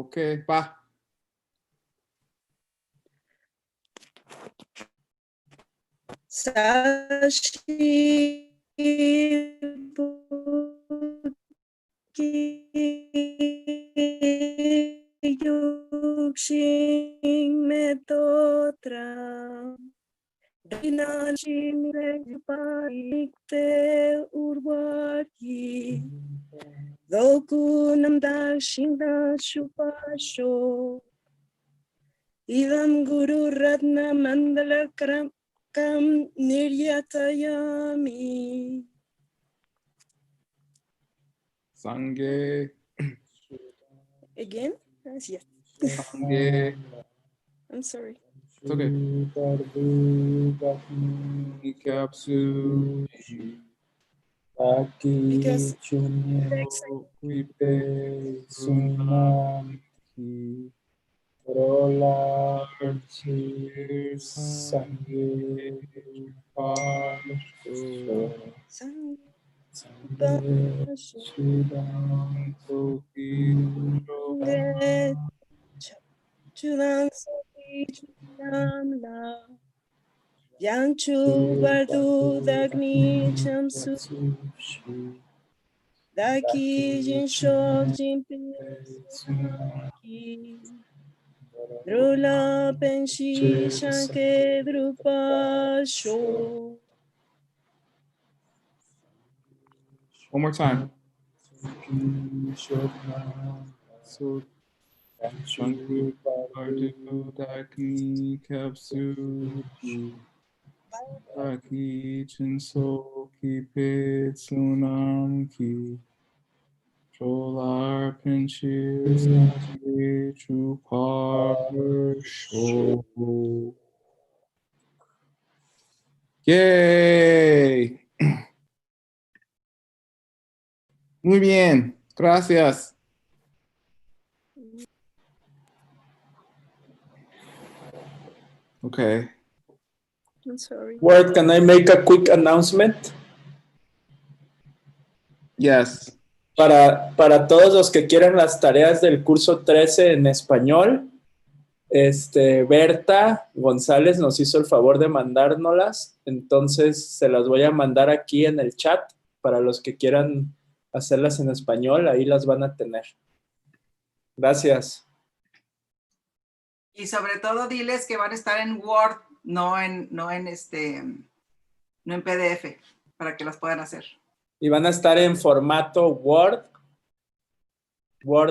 Okay, va. Sashi yukshin metotra dinashin regpaikte urvaki dokunam dashinda shupasho idam guru ratna mandala kam niryatayami. Sangye. Again? Yes. Sangye. I'm sorry. It's okay. Kapsu. Because Rola Sangye Chulang Soki Chulamla Yang Chu Bardu Dagni Chamsu Daki Jin Shok Jin Ki Drula Penshi Shanke Drupa Sho. One more time. So Shanku Bardu Daki Kapsu Daki Chinso Ki Pitsunam Ki Cholar Pinchir Sangye Chupar Sho. Yay! Muy bien, gracias. Okay. I'm sorry. Word, can I make a quick announcement? Yes. Para todos los que quieran las tareas del curso 13 en español, Berta González nos hizo el favor de mandárnoslas, entonces se las voy a mandar aquí en el chat para los que quieran hacerlas en español, ahí las van a tener. Gracias. Y sobre todo diles que van a estar en Word, no en PDF, para que las puedan hacer. Y van a estar en formato Word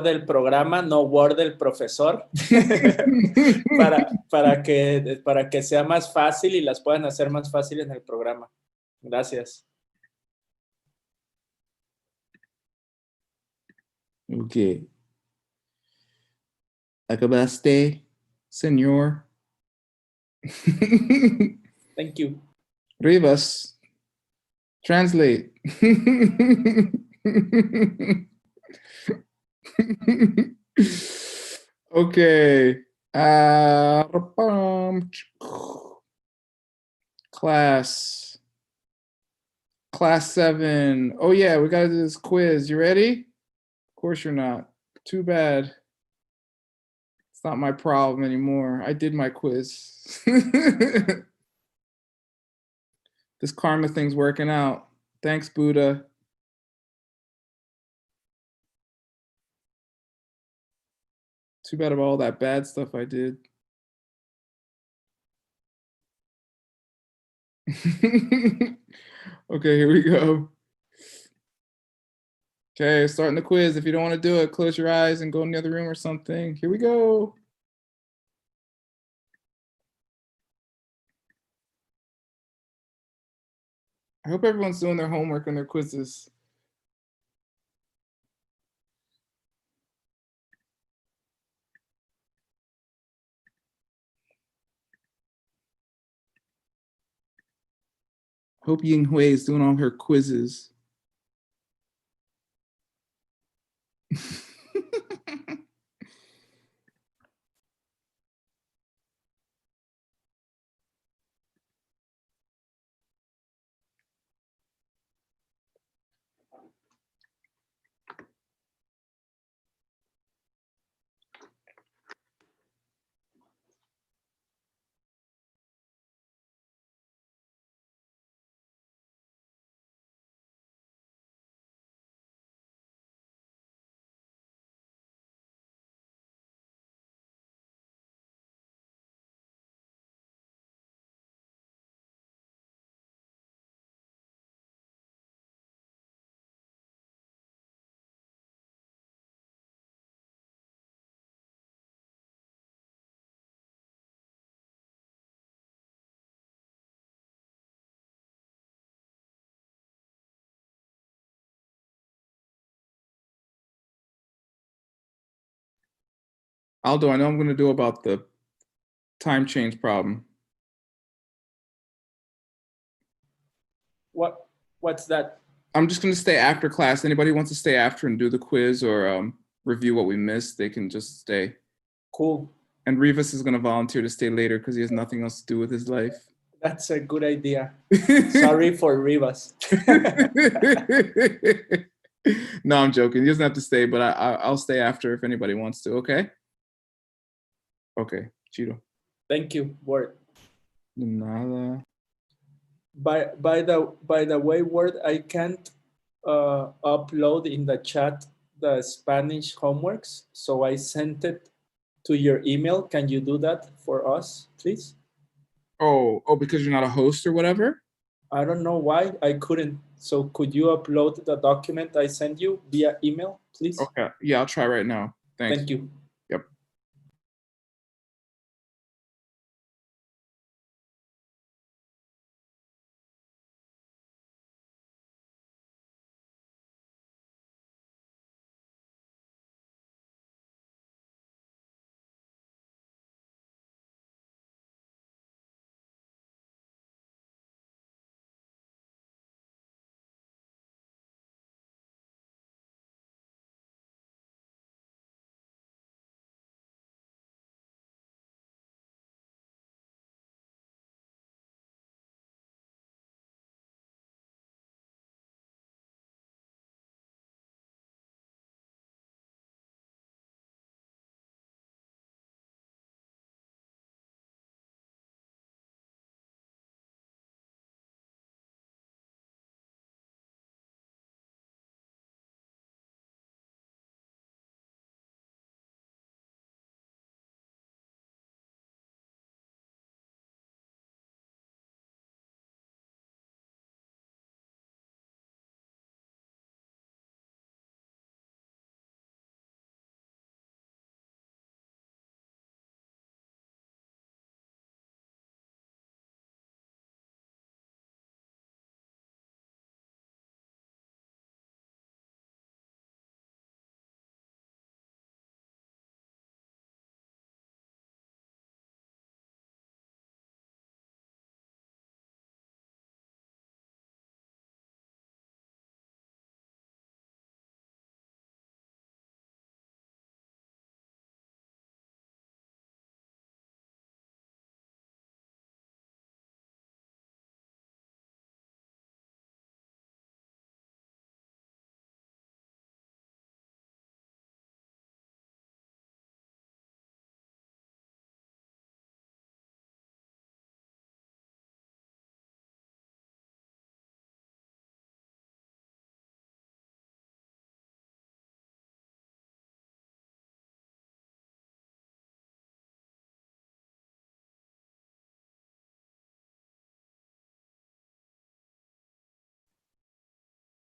del programa, no Word del profesor, para que sea más fácil y las puedan hacer más fácil en el programa. Gracias. Okay. Acabaste, señor. Thank you. Rivas. Translate. Okay. Class 7. Oh yeah, we gotta do this quiz. You ready? Of course you're not. Too bad. It's not my problem anymore. I did my quiz. This karma thing's working out. Thanks, Buddha. Too bad about all that bad stuff I did. Okay, here we go. Okay, starting the quiz. If you don't want to do it, close your eyes and go in the other room or something. Here we go. I hope everyone's doing their homework and their quizzes. Hope Ying Hui is doing all her quizzes. Aldo, I know I'm going to do about the time change problem. What's that? I'm just going to stay after class. Anybody who wants to stay after and do the quiz or review what we missed, they can just stay. Cool. And Rivas is going to volunteer to stay later because he has nothing else to do with his life. That's a good idea. Sorry for Rivas. No, I'm joking. He doesn't have to stay, but I'll stay after if anybody wants to. Okay. Okay, Chiro. Thank you, Word. De nada. By the way, Word, I can't upload in the chat the Spanish homeworks, so I sent it to your email. Can you do that for us, please? Oh, because you're not a host or whatever? I don't know why I couldn't. So could you upload the document I sent you via email, please? Okay. Yeah, I'll try right now. Thanks. Thank you. Yep.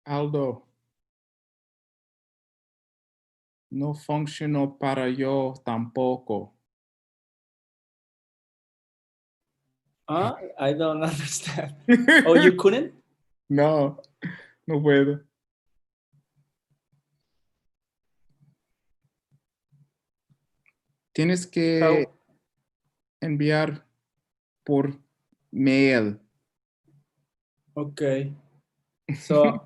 Aldo. No funcionó para yo tampoco. I don't understand. Oh, you couldn't? No, no puedo. Tienes que enviar por mail. Okay. So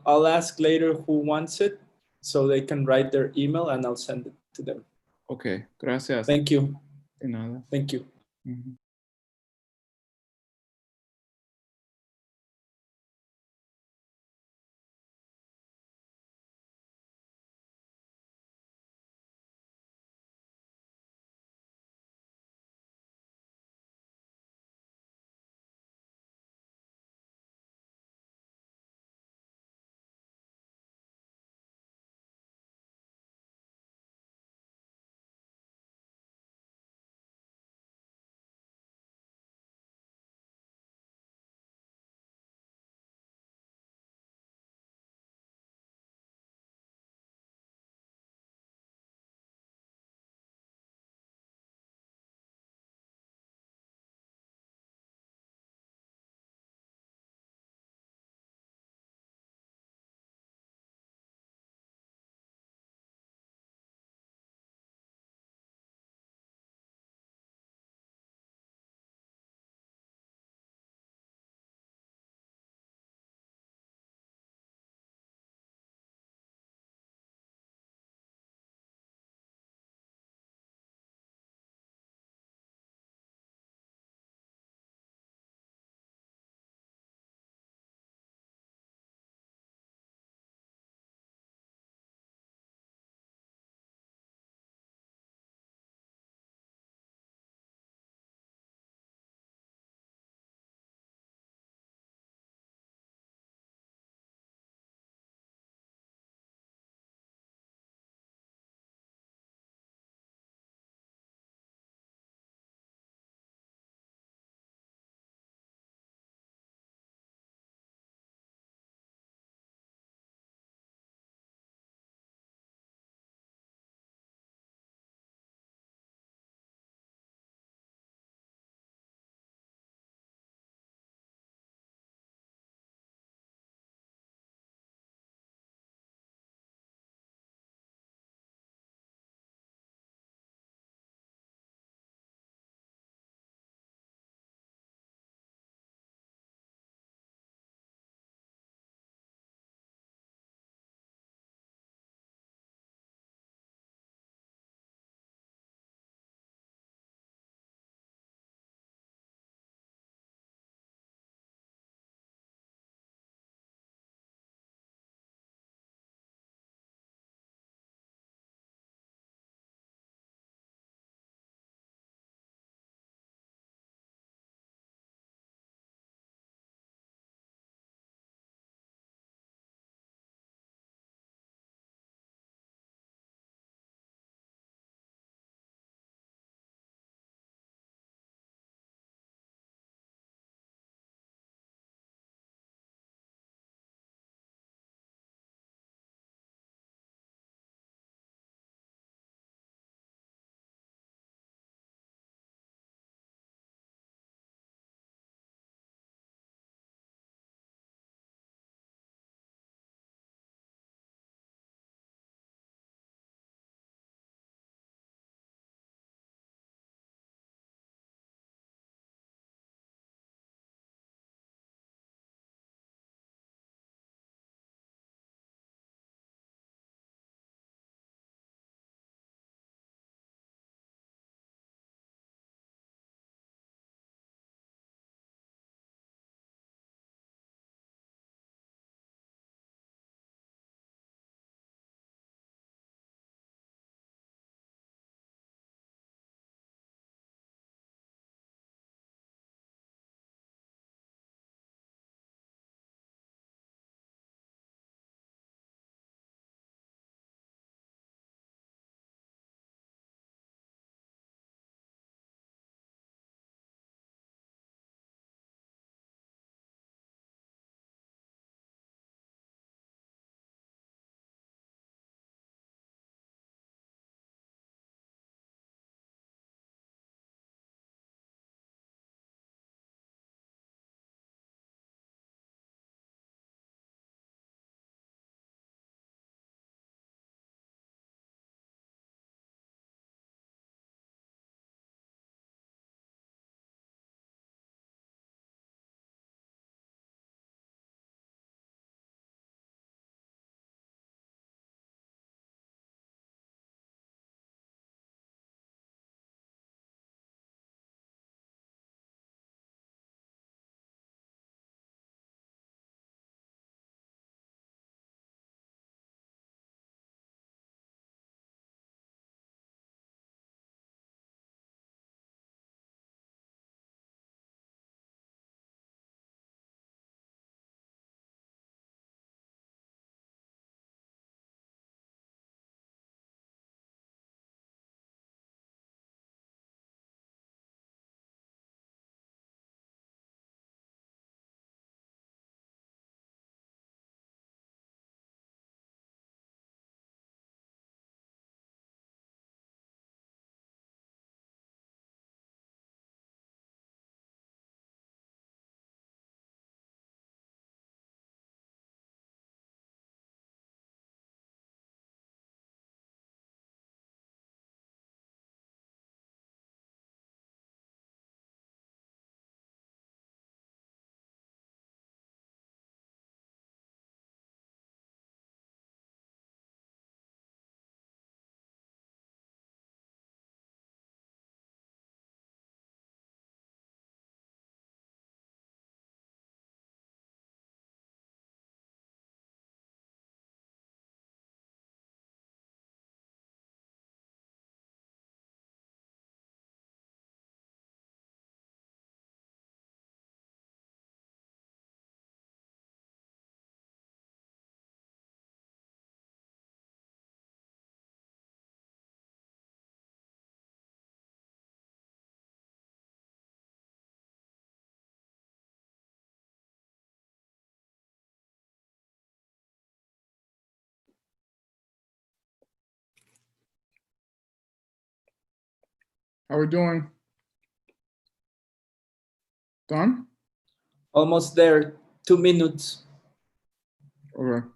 I'll ask later who wants it so they can write their email and I'll send it to them. Okay, gracias. Thank you. De nada. Thank you. Ujú. How we doing? Done? Almost there. 2 minutes. Okay.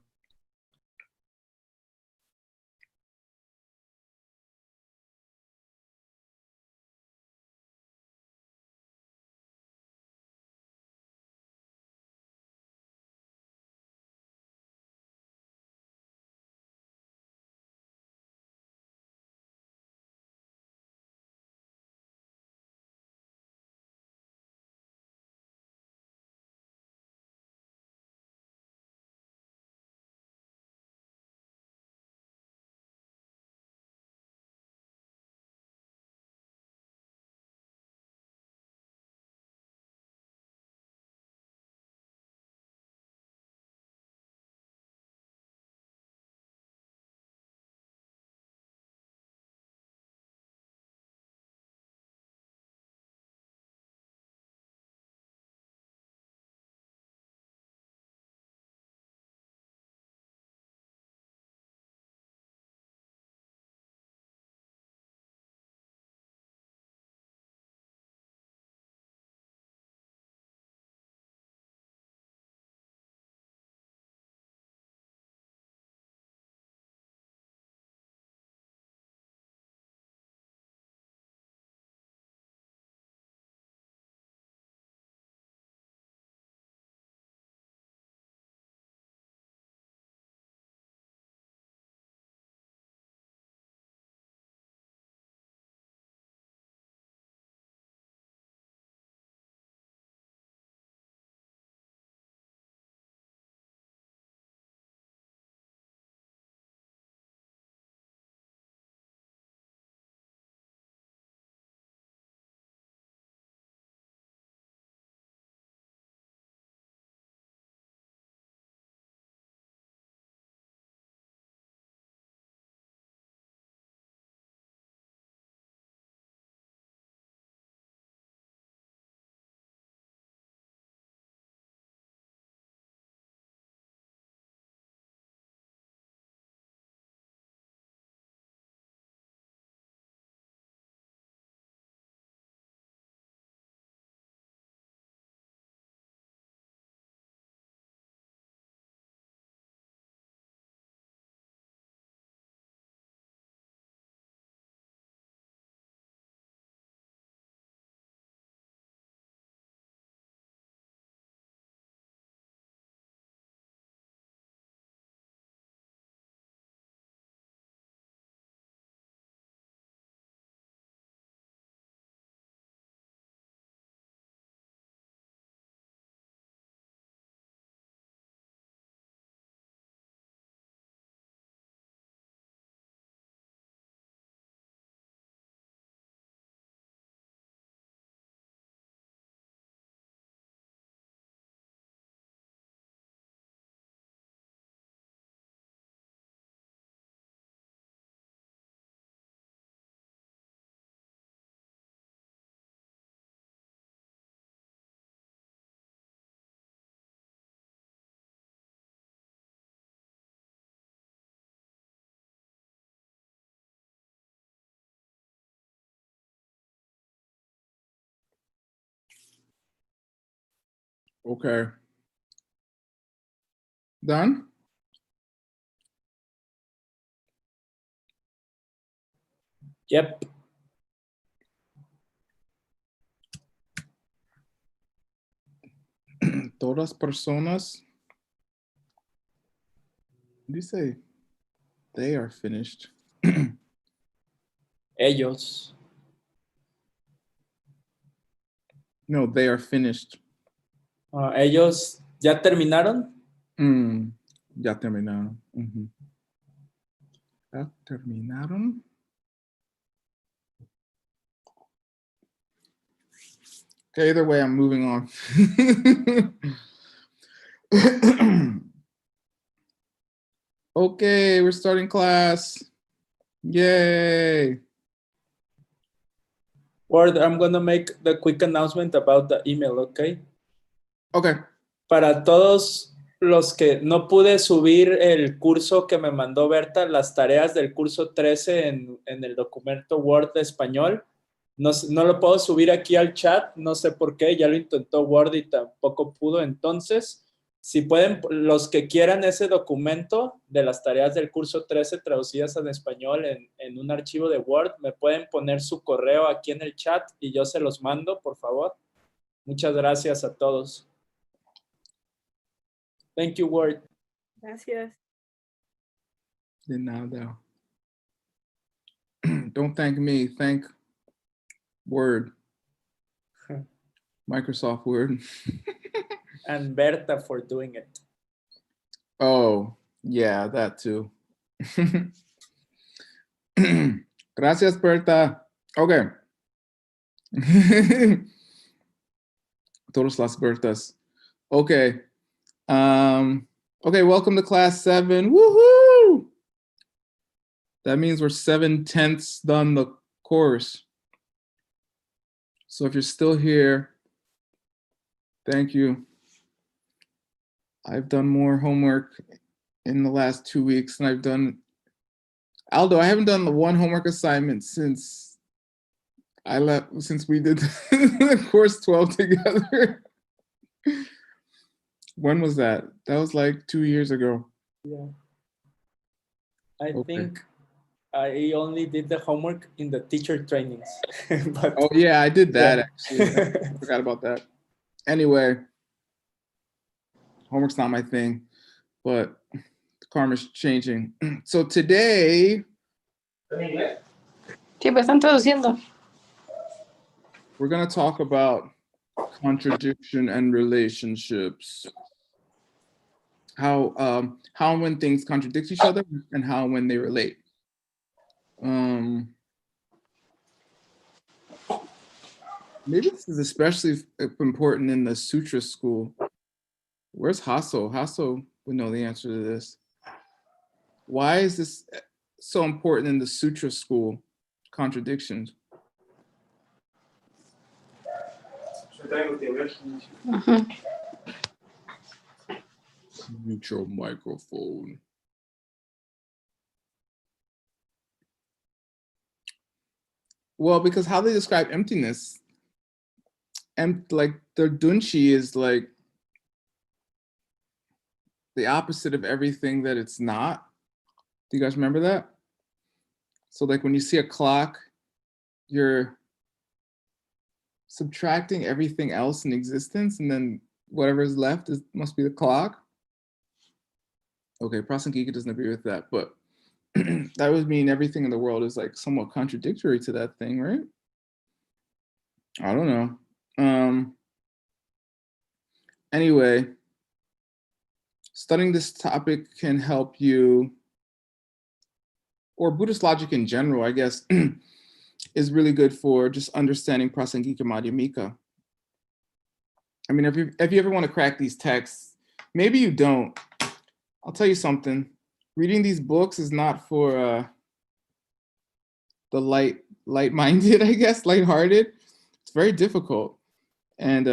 Okay. Done? Yep. Todas personas. What do you say? They are finished. Ellos. No, they are finished. Ellos ya terminaron. Ya terminaron. Ya terminaron. Okay, either way, I'm moving on. Okay, we're starting class. Yay. Word, I'm going to make the quick announcement about the email, okay? Okay. Para todos los que no pude subir el curso que me mandó Berta, las tareas del curso 13 en el documento Word de español, No, no lo puedo subir aquí al chat, no sé por qué, ya lo intentó Word y tampoco pudo. Entonces, si pueden, los que quieran ese documento de las tareas del curso 13 traducidas en español en un archivo de Word, me pueden poner su correo aquí en el chat y yo se los mando, por favor. Muchas gracias a todos. Thank you, Word. Gracias. De nada. Don't thank me, thank Word. Microsoft Word. And Berta for doing it. Oh, yeah, that too. Gracias, Berta. Okay. Todas las Bertas. Okay. Okay, welcome to class 7. Woohoo! That means we're 7/10 done the course. So if you're still here, thank you. I've done more homework in the last 2 weeks than I've done. Aldo, I haven't done the one homework assignment since I left, since we did the course 12 together. When was that? That was like 2 years ago. Yeah. I think I only did the homework in the teacher trainings. But, oh yeah, I did that yeah. actually. I forgot about that. Anyway, homework's not my thing, but the karma's changing. So today, Sí, me están traduciendo. we're going to talk about contradiction and relationships. How and when things contradict each other and how and when they relate. Maybe this is especially important in the sutra school. Where's Hasso? Hasso would know the answer to this. Why is this so important in the sutra school? Contradictions. Mute your microphone. Well, because how they describe emptiness, like their dunshi is like the opposite of everything that it's not. Do you guys remember that? So like when you see a clock, you're subtracting everything else in existence, and then whatever is left must be the clock. Okay, Prasangika doesn't agree with that, but that would mean everything in the world is like somewhat contradictory to that thing, right? I don't know. Anyway, studying this topic can help you, or Buddhist logic in general, I guess, is really good for just understanding Prasangika Madhyamika. I mean, if you ever want to crack these texts, maybe you don't. I'll tell you something. Reading these books is not for the light-minded, I guess, lighthearted. It's very difficult. And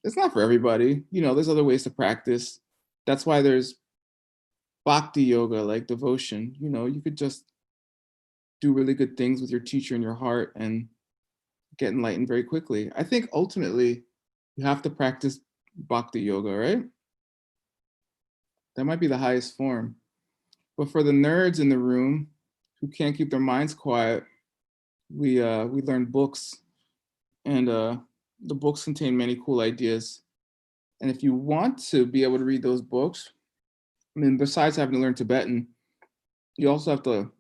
it's not for everybody. You know, there's other ways to practice. That's why there's bhakti yoga, like devotion. You know, you could just do really good things with your teacher in your heart and get enlightened very quickly. I think ultimately you have to practice bhakti yoga, right? That might be the highest form. But for the nerds in the room who can't keep their minds quiet, we learn books, and the books contain many cool ideas. And if you want to be able to read those books, I mean, besides having to learn Tibetan, you also have to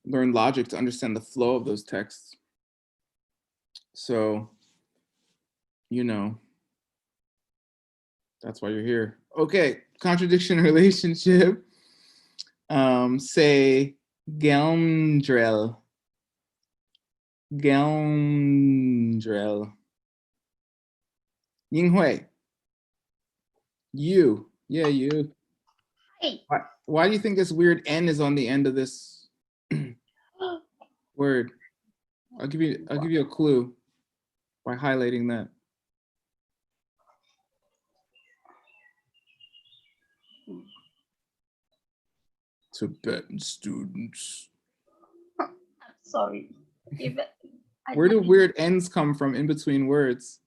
learn logic to understand the flow of those texts. So, you know, that's why you're here. Okay, contradiction relationship. Say Gelmdrel. Gelmdrel. Yinghui. You. Yeah, you. Hey. Why do you think this weird N is on the end of this word? I'll give you a clue by highlighting that. Tibetan students. Sorry. Where do weird ends come from in between words?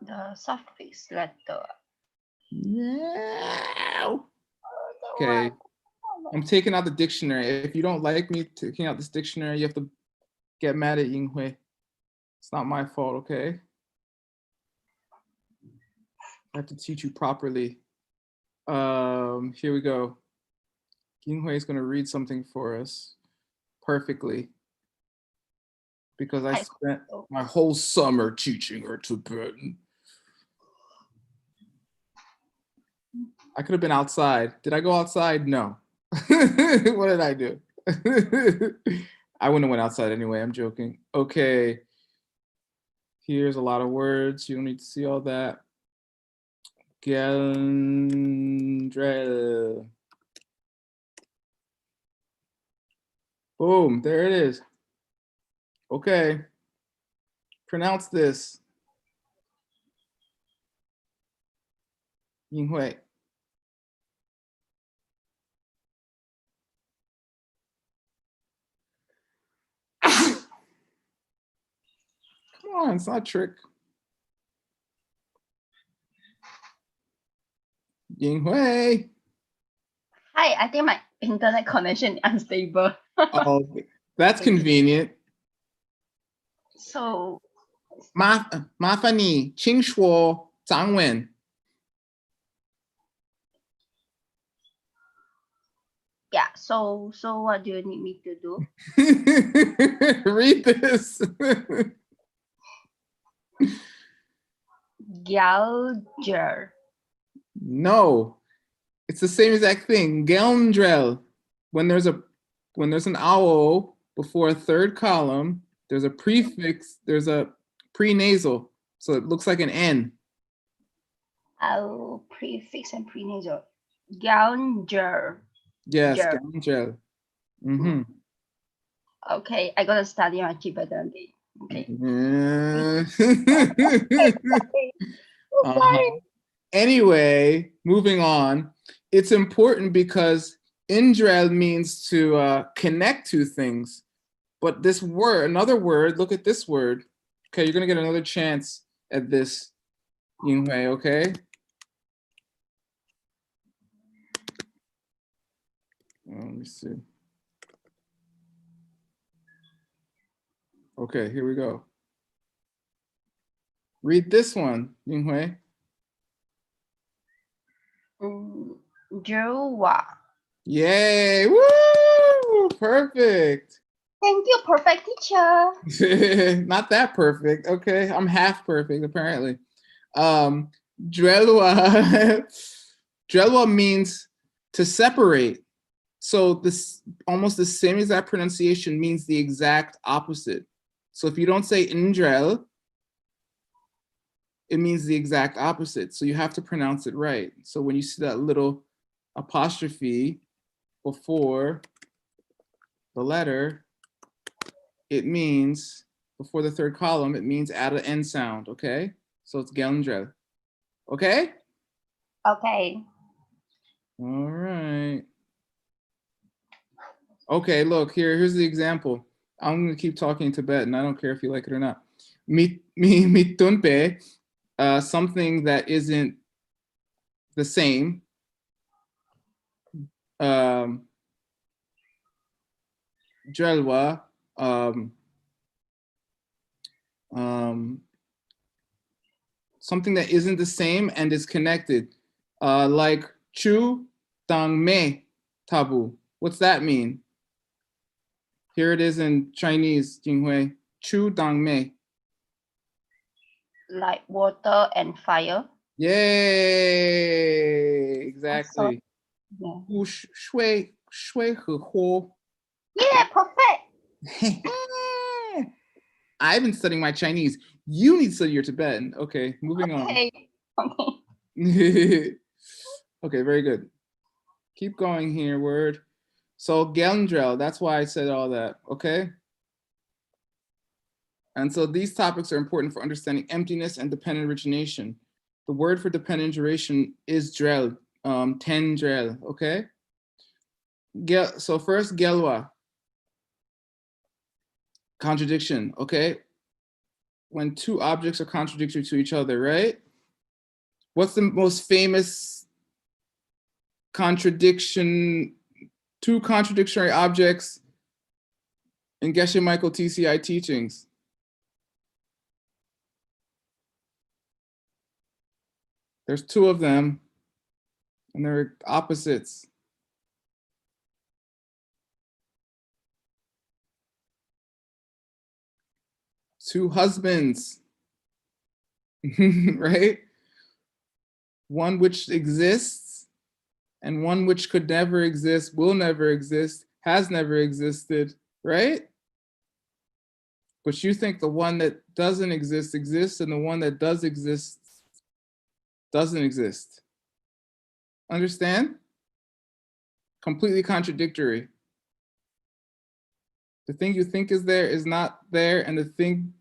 The suffix letter. No. Okay. I'm taking out the dictionary. If you don't like me taking out this dictionary, you have to get mad at Yinghui. It's not my fault, okay? I have to teach you properly. Here we go. Yinghui is going to read something for us perfectly because I spent my whole summer teaching her Tibetan. I could have been outside. Did I go outside? No. What did I do? I wouldn't have went outside anyway. I'm joking. Okay. Here's a lot of words. You don't need to see all that. Gendrel. Boom, there it is. Okay. Pronounce this. Yinghui. Come on, it's not a trick. Yinghui. Hi, I think my internet connection is unstable. Oh, that's convenient. So 麻烦你请说中文。yeah, so what do you need me to do? Read this. Gouger. No, it's the same exact thing. Gelndrel. When there's an owl before a third column, there's a prefix, there's a prenasal, so it looks like an N. Oh, prefix and prenasal. Gouger. Yes, Ger. Gelndrel. Mm-hmm. Okay, I gotta study my Tibetan again. Okay. Uh-huh. Anyway, moving on. It's important because indrel means to connect to things. But this word, another word, look at this word. Okay, you're gonna get another chance at this, Yinghui, okay? Let me see. Okay, here we go. Read this one, Yinghui. Jua. Yay! Woo! Perfect. Thank you, perfect teacher. Not that perfect. Okay, I'm half perfect apparently. Drelwa. Drelwa means to separate. So this almost the same exact pronunciation means the exact opposite. So if you don't say indrel, it means the exact opposite. So you have to pronounce it right. So when you see that little apostrophe before the letter, it means, before the third column, it means add an N sound, okay? So it's gelndrel, okay? Okay. All right. Okay, look, here's the example. I'm gonna keep talking Tibetan. I don't care if you like it or not. Mitunpe, something that isn't the same. Drelwa, something that isn't the same and is connected, like chu dang me tabu. What's that mean? Here it is in Chinese, Jinghui. Chu dang me. Like water and fire. Yay! Exactly. Yeah. 水和火. Yeah, perfect. I've been studying my Chinese. You need to study your Tibetan. Okay, moving Okay. on. Okay, very good. Keep going here, word. So Gelndrel, that's why I said all that, okay? And so these topics are important for understanding emptiness and dependent origination. The word for dependent duration is drel, ten drel, okay? So first, gelwa. Contradiction, okay? When two objects are contradictory to each other, right? What's the most famous contradiction, two contradictory objects in Geshe Michael TCI teachings? There's two of them, and they're opposites. Two husbands, right? One which exists and one which could never exist, will never exist, has never existed, right? But you think the one that doesn't exist exists and the one that does exist doesn't exist. Understand? Completely contradictory. The thing you think is there is not there, and the thing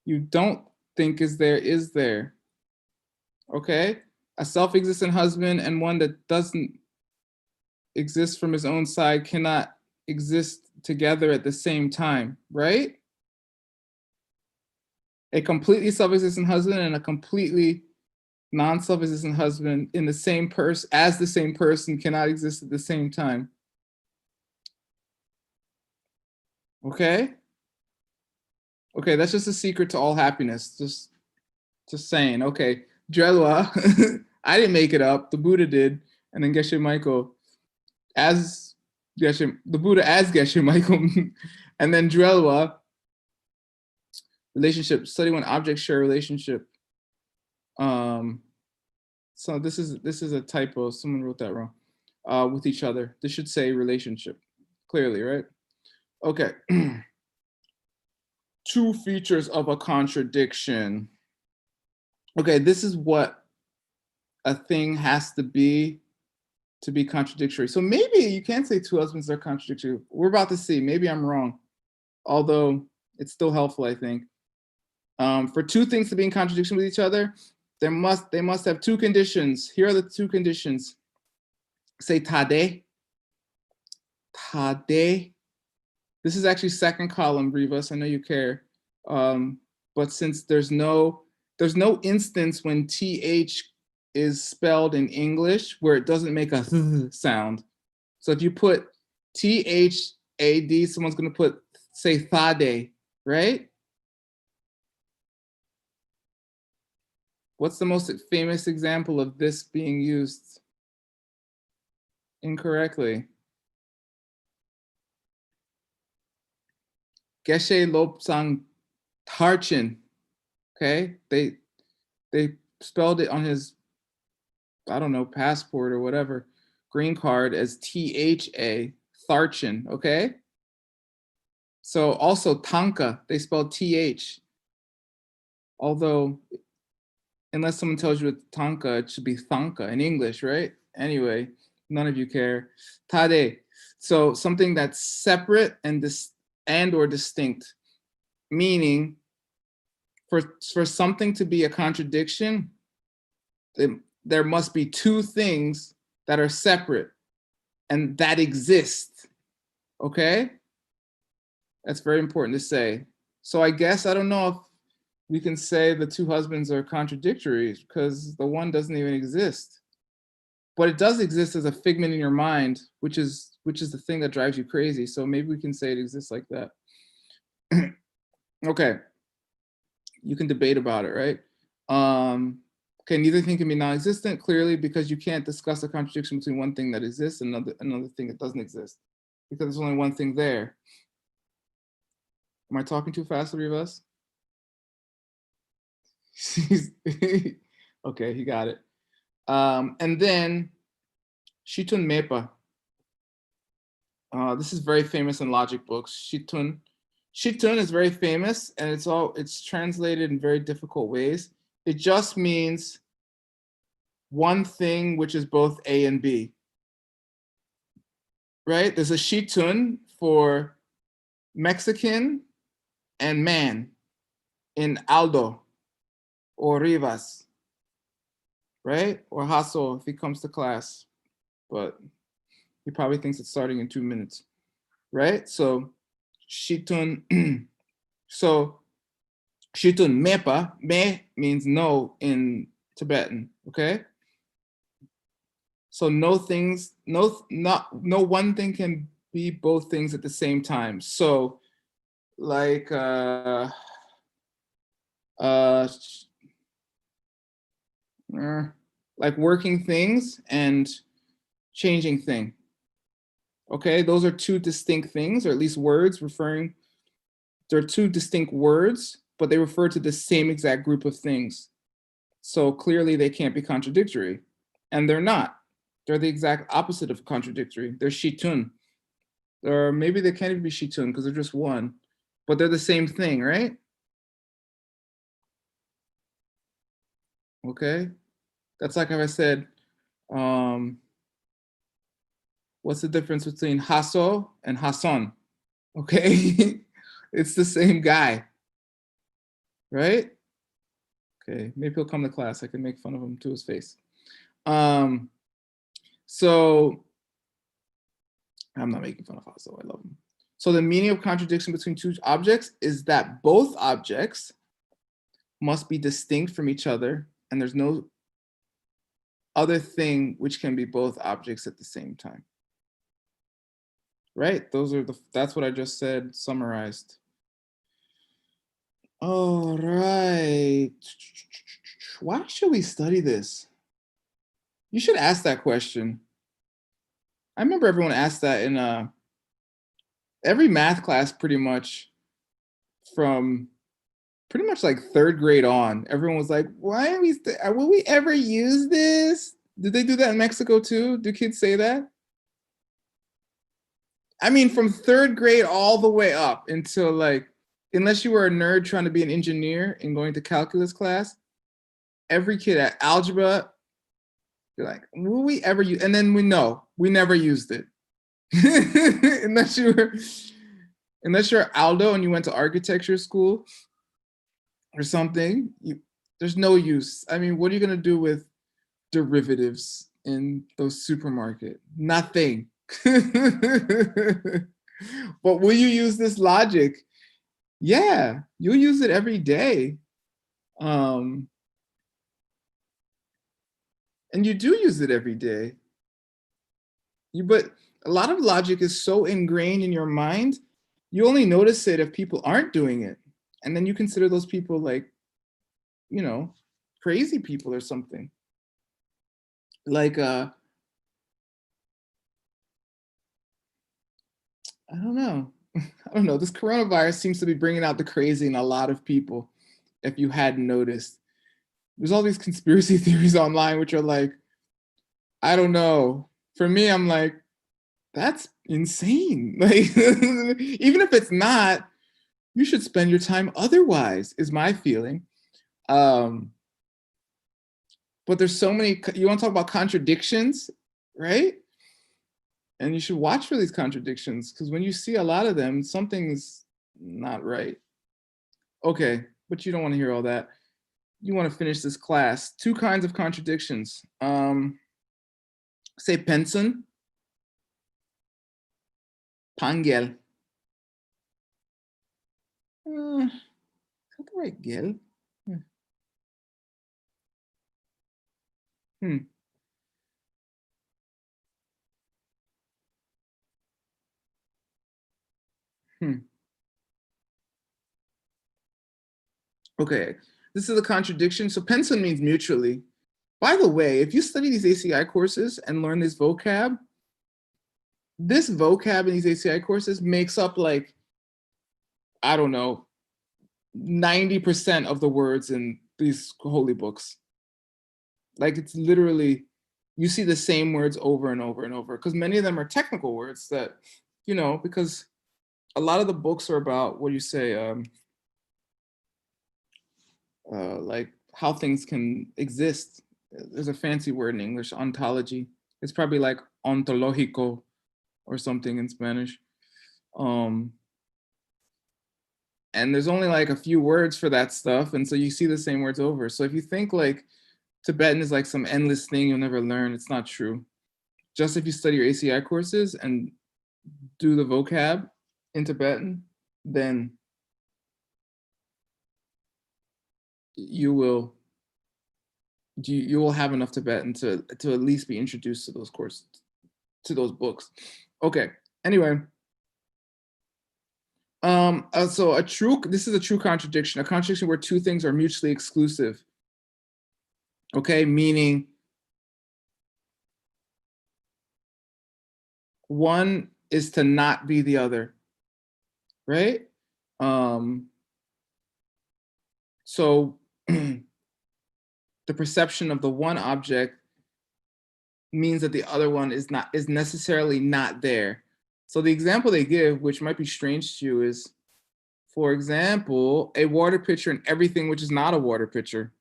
you don't think is there. Okay? A self-existent husband and one that doesn't exist from his own side cannot exist together at the same time, right? A completely self-existent husband and a completely non-self-existent husband in the same person, as the same person, cannot exist at the same time. Okay? Okay, that's just a secret to all happiness. Just saying. Okay, Drelwa, I didn't make it up. The Buddha did, and then Geshe Michael as Geshe, the Buddha as Geshe Michael, and then Drelwa, relationship, study when objects share relationship. So this is a typo. Someone wrote that wrong. With each other. This should say relationship, clearly, right? Okay. Two features of a contradiction. Okay, this is what a thing has to be contradictory. So maybe you can't say two husbands are contradictory. We're about to see. Maybe I'm wrong, although it's still helpful, I think. For two things to be in contradiction with each other, they must have two conditions. Here are the two conditions. Say tade. Tade. This is actually second column, Rivas. I know you care. But since there's no instance when TH is spelled in English where it doesn't make a sound. So if you put THAD, someone's going to say thade, right? What's the most famous example of this being used incorrectly? Geshe Lobsang Tarchin. Okay, they spelled it on his, I don't know, passport or whatever, green card as THA, Tharchin, okay? So also Tanka, they spelled TH. Although, unless someone tells you it's Tanka, it should be Thanka in English, right? Anyway, none of you care. Tade, so something that's separate and or distinct, meaning for something to be a contradiction, there must be two things that are separate and that exist, okay? That's very important to say. So I guess, I don't know if we can say the two husbands are contradictory because the one doesn't even exist. But it does exist as a figment in your mind, which is the thing that drives you crazy. So maybe we can say it exists like that. Okay. You can debate about it, right? Okay, neither thing can be non-existent, clearly, because you can't discuss a contradiction between one thing that exists and another thing that doesn't exist, because there's only one thing there. Am I talking too fast, three of us? Okay, he got it. And then Shitun Mepa. This is very famous in logic books. Shitun is very famous, and it's translated in very difficult ways. It just means one thing which is both A and B. Right? There's a shitun for Mexican and man in Aldo or Rivas, right? Or Hasso if he comes to class. But He probably thinks it's starting in 2 minutes, right? So shitun, so shitun mepa, me means no in Tibetan, okay? So no one thing can be both things at the same time. So like like working things and changing thing. Okay, those are two distinct things, or at least words referring, they're two distinct words, but they refer to the same exact group of things. So clearly they can't be contradictory, and they're not. They're the exact opposite of contradictory. They're shitun. Or maybe they can't even be shitun because they're just one, but they're the same thing, right? Okay, that's like how I said, what's the difference between Hasso and Hassan? Okay, it's the same guy, right? Okay, maybe he'll come to class. I can make fun of him to his face. So I'm not making fun of Hasso, I love him. So the meaning of contradiction between two objects is that both objects must be distinct from each other, and there's no other thing which can be both objects at the same time. Right? That's what I just said, summarized. All right. Why should we study this? You should ask that question. I remember everyone asked that in every math class pretty much from pretty much like third grade on. Everyone was like, why are will we ever use this? Did they do that in Mexico too? Do kids say that? I mean, from third grade all the way up until like, unless you were a nerd trying to be an engineer and going to calculus class, every kid at algebra, you're like, will we ever use? And then we never used it. unless you're Aldo and you went to architecture school or something, there's no use. I mean, what are you gonna do with derivatives in those supermarket? Nothing. But will you use this logic? Yeah, you'll use it every day. And you do use it every day. But a lot of logic is so ingrained in your mind, you only notice it if people aren't doing it. And then you consider those people like, you know, crazy people or something. Like, I don't know. I don't know. This coronavirus seems to be bringing out the crazy in a lot of people, if you hadn't noticed. There's all these conspiracy theories online, which are like, I don't know. For me, I'm like, that's insane. Like, even if it's not, you should spend your time otherwise, is my feeling. But there's so many, you want to talk about contradictions, right? And you should watch for these contradictions, because when you see a lot of them, something's not right. Okay, but you don't want to hear all that. You want to finish this class. 2 kinds of contradictions. Say penson, pangel. Is that the right gel? Okay, this is a contradiction. So penson means mutually. By the way, if you study these ACI courses and learn this vocab in these ACI courses makes up like, I don't know, 90% of the words in these holy books. Like, it's literally, you see the same words over and over and over, because many of them are technical words that, you know, because a lot of the books are about, what do you say, like how things can exist. There's a fancy word in English, ontology. It's probably like ontológico or something in Spanish. And there's only like a few words for that stuff. And so you see the same words over. So if you think like Tibetan is like some endless thing you'll never learn, it's not true. just if you study your ACI courses and do the vocab in Tibetan, then you will have enough Tibetan to at least be introduced to those courses, to those books. Okay. Anyway, so this is a true contradiction. A contradiction where two things are mutually exclusive. Okay, meaning one is to not be the other, right? So the perception of the one object means that the other one is necessarily not there. So the example they give, which might be strange to you, is, for example, a water pitcher and everything which is not a water pitcher.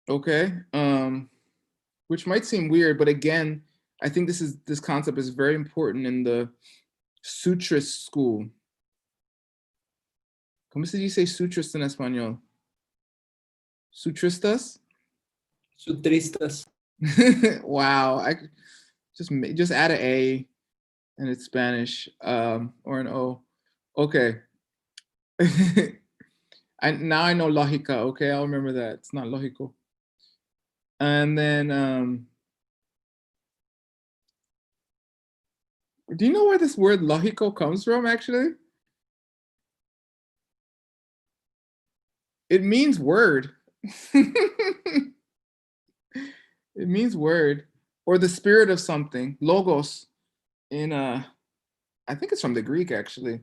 Okay, which might seem weird, but again, I think this concept is very important in the sutrist school. ¿Cómo se dice sutrist en español? Sutristas? Sutristas. Wow, I just add an A and it's Spanish, or an O. Okay. Now I know lógica. Okay, I'll remember that. It's not lógico. And then, do you know where this word lógico comes from, actually? It means word. It means word, or the spirit of something. Logos, in I think it's from the Greek, actually.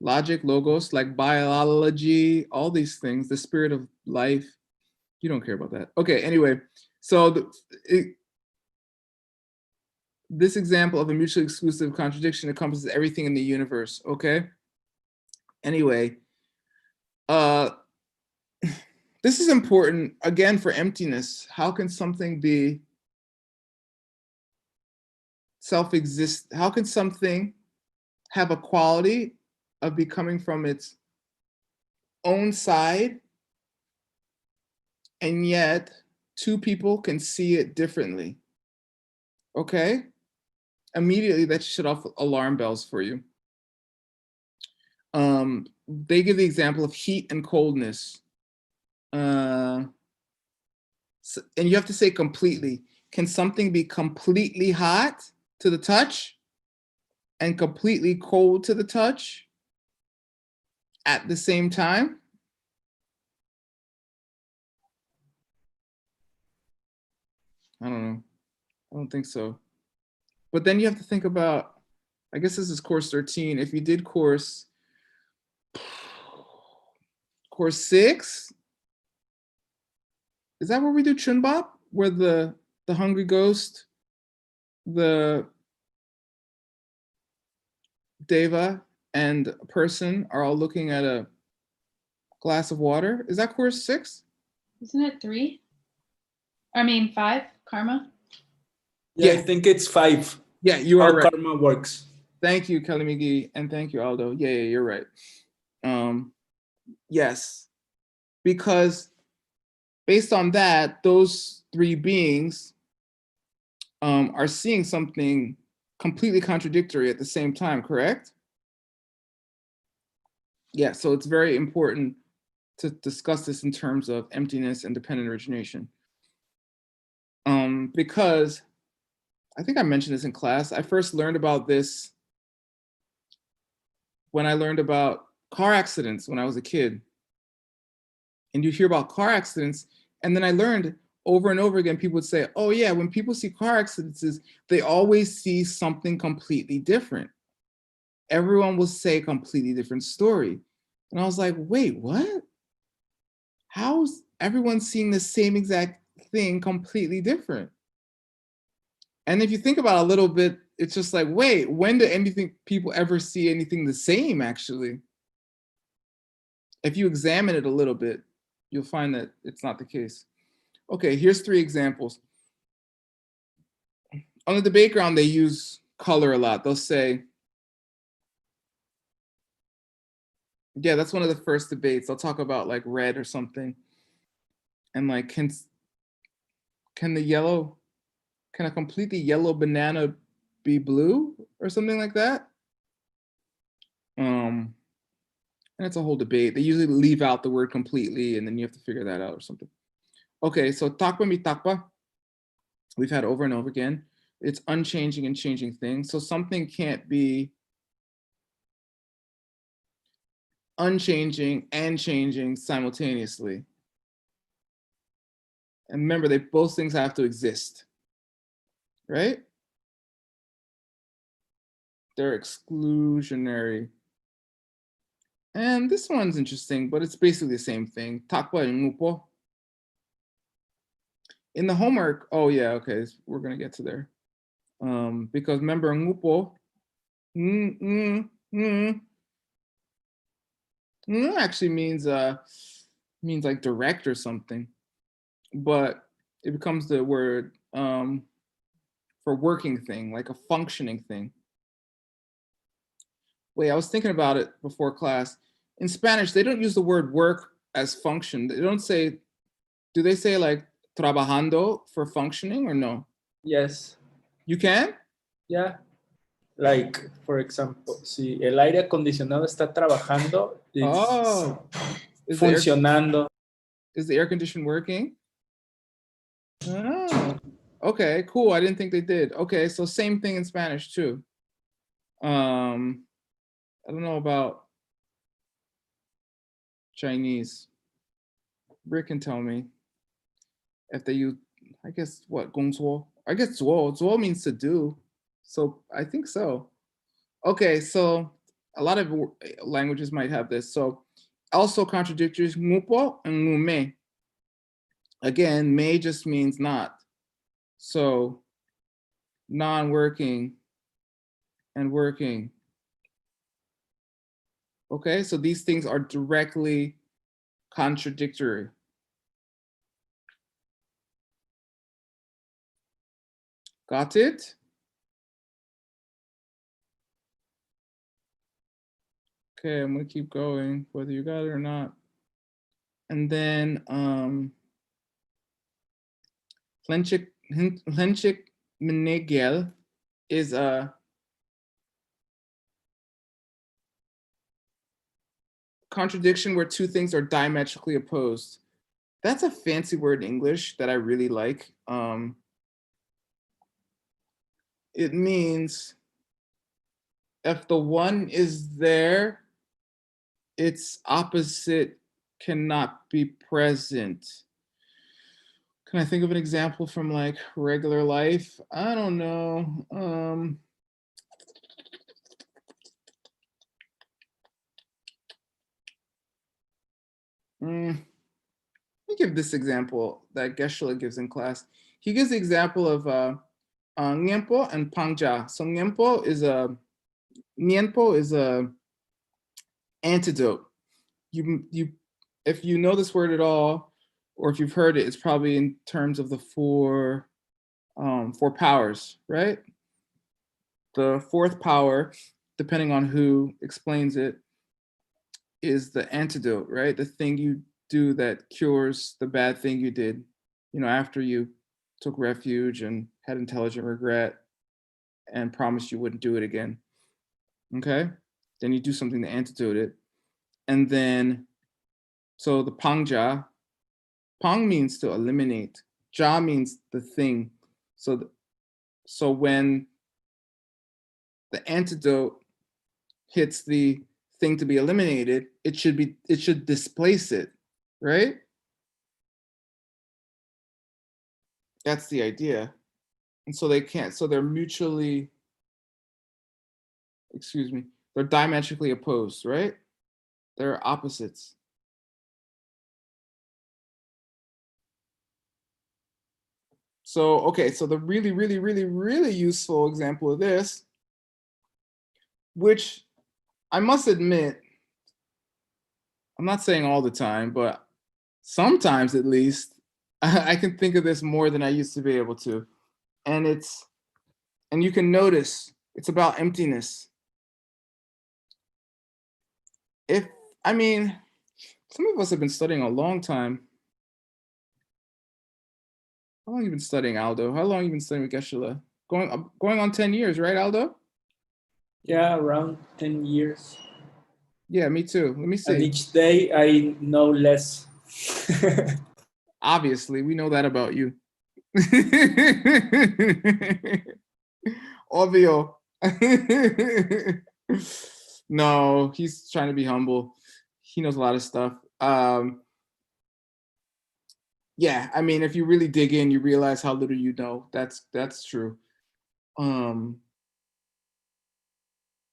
Logic, logos, like biology, all these things, the spirit of life. You don't care about that. Okay, anyway, so this example of a mutually exclusive contradiction encompasses everything in the universe, okay? Anyway, this is important, again, for emptiness. How can something be self-exist? How can something have a quality of becoming from its own side, and yet two people can see it differently? Okay? Immediately that should off alarm bells for you. They give the example of heat and coldness. And you have to say completely. Can something be completely hot to the touch and completely cold to the touch at the same time? I don't know. I don't think so. But then you have to think about, I guess this is course 13. If you did course 6, is that where we do Chunbap? Where the hungry ghost, the deva, and a person are all looking at a glass of water? Is that course 6? Isn't it 3? I mean 5, karma? Yeah, I think it's 5. Yeah, you are right. Karma works. Thank you, Kelly McGee, and thank you, Aldo. Yeah, you're right. Yes, because based on that, those 3 beings are seeing something completely contradictory at the same time, correct? Yeah, so it's very important to discuss this in terms of emptiness and dependent origination. Because I think I mentioned this in class. I first learned about this when I learned about car accidents when I was a kid. And you hear about car accidents, and then I learned over and over again, people would say, oh yeah, when people see car accidents, they always see something completely different. Everyone will say a completely different story. And I was like, wait, what? How's everyone seeing the same exact thing completely different? And if you think about it a little bit, it's just like, wait, when do people ever see anything the same, actually? If you examine it a little bit, you'll find that it's not the case. Okay, here's 3 examples. On the debate ground, they use color a lot. They'll say, yeah, that's one of the first debates. They'll talk about like red or something. And like, can the yellow can a completely yellow banana be blue or something like that? And it's a whole debate. They usually leave out the word completely, and then you have to figure that out or something. Okay, so takpa mi takpa, we've had over and over again. It's unchanging and changing things. So something can't be unchanging and changing simultaneously. And remember, both things have to exist, right? They're exclusionary. And this one's interesting, but it's basically the same thing. Takpa and ngupo. In the homework, oh yeah, okay, we're gonna get to there. Because remember, ngupo, actually means like direct or something, but it becomes the word for working thing, like a functioning thing. Wait, I was thinking about it before class. In Spanish, they don't use the word work as function. They don't say, do they say like trabajando for functioning or no? Yes. You can? Yeah. Like, for example, si el aire acondicionado está trabajando, it's funcionando. Is the air condition working? Oh, okay, cool. I didn't think they did. Okay, so same thing in Spanish too. I don't know about Chinese. Rick can tell me if they use, I guess, what, 工作? I guess 做 means to do. So I think so. Okay, so a lot of languages might have this. So also contradictories, ngupo and ngume. Again, may just means not. So non-working and working. Okay, so these things are directly contradictory. Got it? Okay, I'm gonna keep going, whether you got it or not. And then Hlenchik Menegel is a contradiction where two things are diametrically opposed. That's a fancy word in English that I really like. It means if the one is there, its opposite cannot be present. Can I think of an example from like regular life? I don't know. Let me give this example that Geshe gives in class. He gives the example of Ngenpo and Pangja. So Ngenpo is a antidote. If you know this word at all, or if you've heard it, it's probably in terms of the four powers, right? The fourth power, depending on who explains it, is the antidote, right? The thing you do that cures the bad thing you did, after you took refuge and had intelligent regret and promised you wouldn't do it again. Okay? Then you do something to antidote it. And then, so the pangja, pang means to eliminate, ja means the thing. So when the antidote hits the thing to be eliminated, it should displace it, right? That's the idea. And so they can't, so they're mutually, they're diametrically opposed, right? They're opposites. So, okay, so the really, really, really, really useful example of this, which I must admit, I'm not saying all the time, but sometimes at least, I can think of this more than I used to be able to. And you can notice it's about emptiness. Some of us have been studying a long time. How long you been studying, Aldo? How long you been studying with Geshe-la? Going on 10 years, right, Aldo? Yeah, around 10 years. Yeah, me too. Let me And see. each day I know less. Obviously, we know that about you. Obvio. No, he's trying to be humble. He knows a lot of stuff. Yeah, I mean, if you really dig in, you realize how little you know. That's true.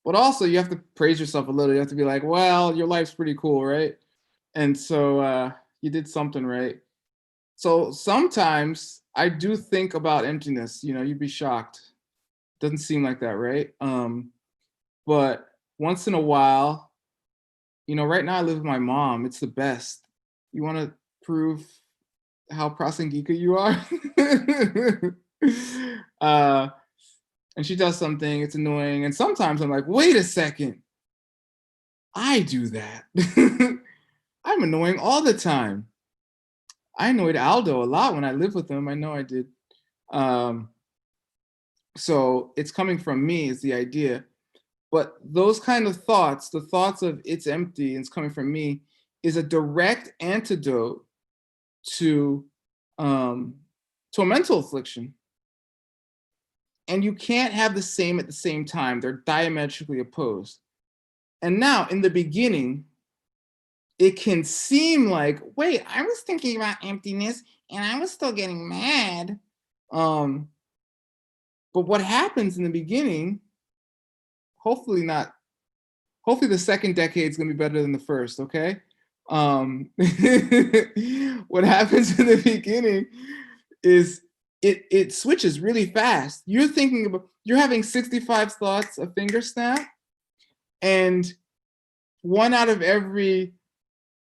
But also you have to praise yourself a little. You have to be like, well, your life's pretty cool, right? And so you did something right. So sometimes I do think about emptiness. You know, you'd be shocked. Doesn't seem like that, right? But once in a while, you know, right now I live with my mom. It's the best. You want to prove how prasangika you are? And she does something, it's annoying. And sometimes I'm like, wait a second. I do that. I'm annoying all the time. I annoyed Aldo a lot when I lived with him. I know I did. So it's coming from me is the idea. But those kind of thoughts, the thoughts of it's empty and it's coming from me, is a direct antidote to a mental affliction. And you can't have the same at the same time. They're diametrically opposed. And now in the beginning, it can seem like, wait, I was thinking about emptiness and I was still getting mad. But what happens in the beginning, hopefully the second decade is gonna be better than the first, okay? What happens in the beginning is it switches really fast. You're having 65 thoughts a finger snap, and 1 out of every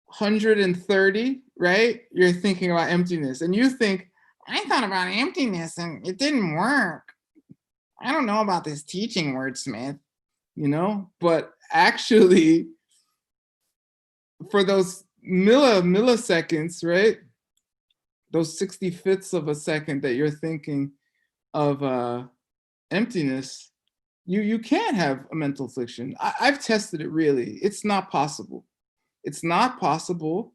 130, right? You're thinking about emptiness, and you think, I thought about emptiness and it didn't work. I don't know about this teaching, wordsmith, you know? But actually, for those milliseconds, right? Those 65ths of a second that you're thinking of emptiness, you can't have a mental affliction. I've tested it really. It's not possible. It's not possible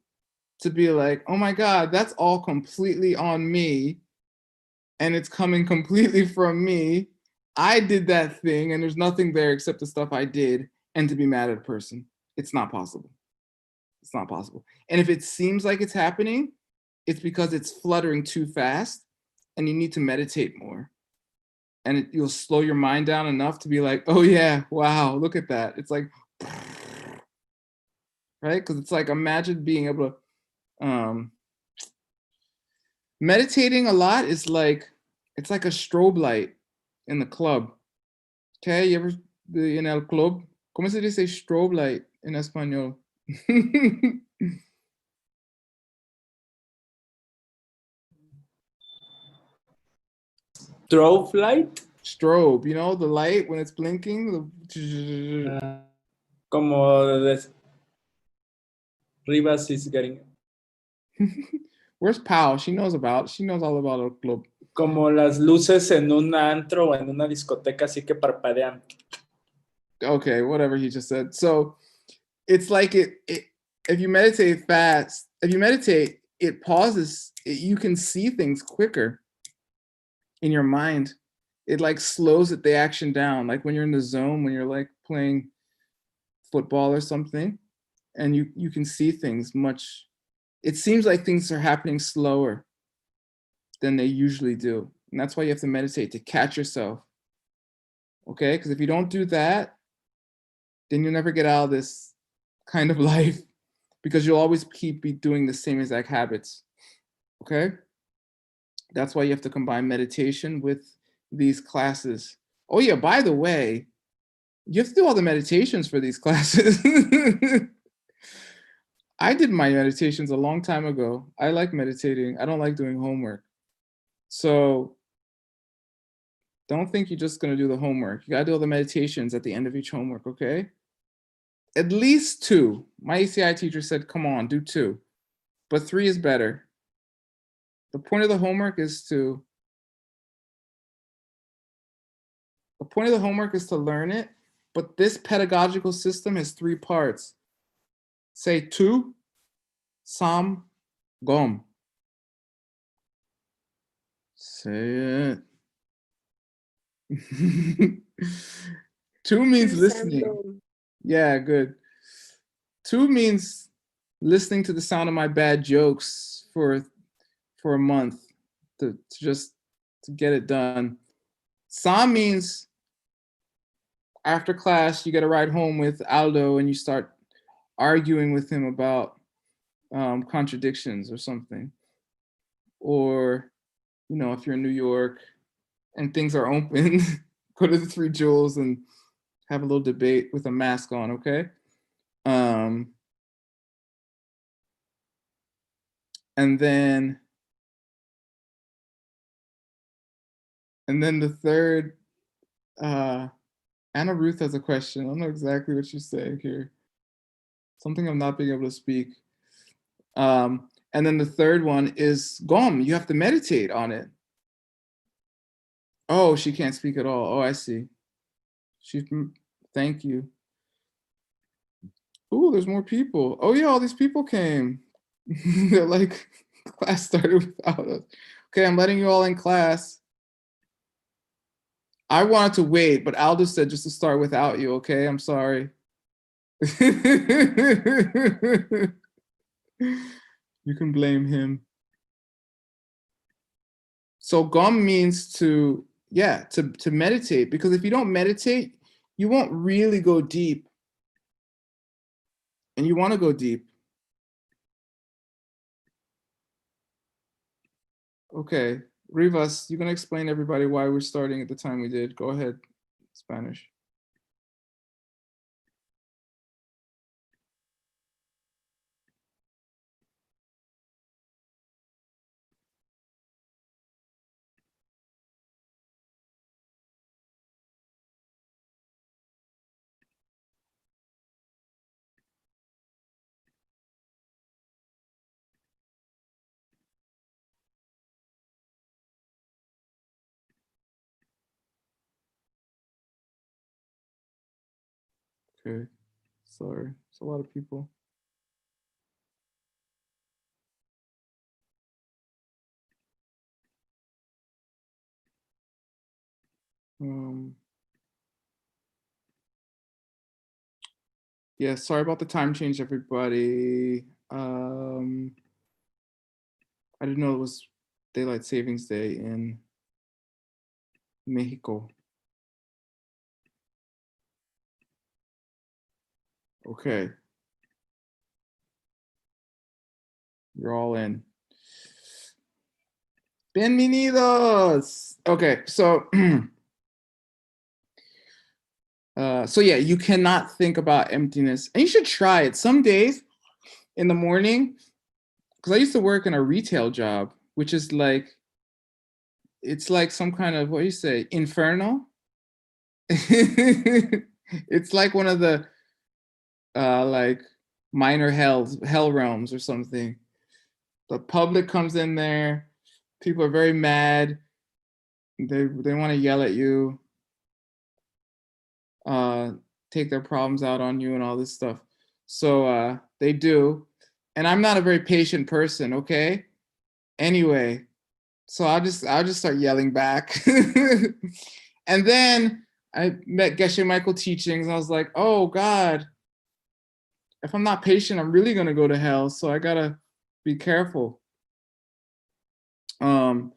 to be like, oh my God, that's all completely on me. And it's coming completely from me. I did that thing and there's nothing there except the stuff I did, and to be mad at a person. It's not possible. It's not possible. And if it seems like it's happening, it's because it's fluttering too fast and you need to meditate more. And you'll slow your mind down enough to be like, oh yeah, wow, look at that. It's like, right? Because it's like, imagine being able to, meditating a lot is like, it's like a strobe light in the club. Okay, you ever, in el club? ¿Cómo se dice strobe light en español? Strobe light. Strobe, you know, the light when it's blinking. Como de Rivas is getting. Where's Pau? She knows all about el club. Como las luces en un antro o en una discoteca, así que parpadean. Okay, whatever he just said. So it's like if you meditate fast, it pauses. You can see things quicker in your mind. It like slows the action down. Like when you're in the zone, when you're like playing football or something, and you can see things much. It seems like things are happening slower than they usually do. And that's why you have to meditate, to catch yourself. Okay? Because if you don't do that, then you'll never get out of this kind of life, because you'll always be doing the same exact habits. Okay? That's why you have to combine meditation with these classes. Oh yeah, by the way, you have to do all the meditations for these classes. I did my meditations a long time ago. I like meditating. I don't like doing homework. So don't think you're just gonna do the homework. You gotta do all the meditations at the end of each homework, okay? At least 2. My ACI teacher said, come on, do 2. But 3 is better. The point of the homework is to learn it, but this pedagogical system has 3 parts. Say tu, sam, gom. Say it. Tu means listening. Sandom. Yeah, good. Tu means listening to the sound of my bad jokes for a month to get it done. Sam means after class you get a ride home with Aldo and you start arguing with him about contradictions or something. Or, you know, if you're in New York and things are open, go to the 3 Jewels and have a little debate with a mask on, okay? And then the third, Anna Ruth has a question. I don't know exactly what she's saying here. Something I'm not being able to speak. And then the third one is gom. You have to meditate on it. Oh, she can't speak at all. Oh, I see. Thank you. Ooh, there's more people. Oh yeah, all these people came. They're like, class started without us. Okay, I'm letting you all in class. I wanted to wait, but Aldo said just to start without you, okay? I'm sorry. You can blame him. So gom means to meditate, because if you don't meditate, you won't really go deep. And you want to go deep. Okay, Rivas, you're going to explain to everybody why we're starting at the time we did. Go ahead, Spanish. Okay, sorry, it's a lot of people. Yeah, sorry about the time change, everybody. I didn't know it was Daylight Savings Day in Mexico. Okay. You're all in. Bienvenidos. Okay, so so yeah, you cannot think about emptiness, and you should try it some days in the morning, because I used to work in a retail job, which is like, it's like some kind of, what do you say, inferno. It's like one of the like minor hell realms or something. The public comes in there, people are very mad, they want to yell at you, take their problems out on you and all this stuff. So they do. And I'm not a very patient person, okay? Anyway, so I'll just start yelling back. And then I met Geshe Michael teachings, and I was like, oh God, if I'm not patient, I'm really gonna go to hell. So I gotta be careful. And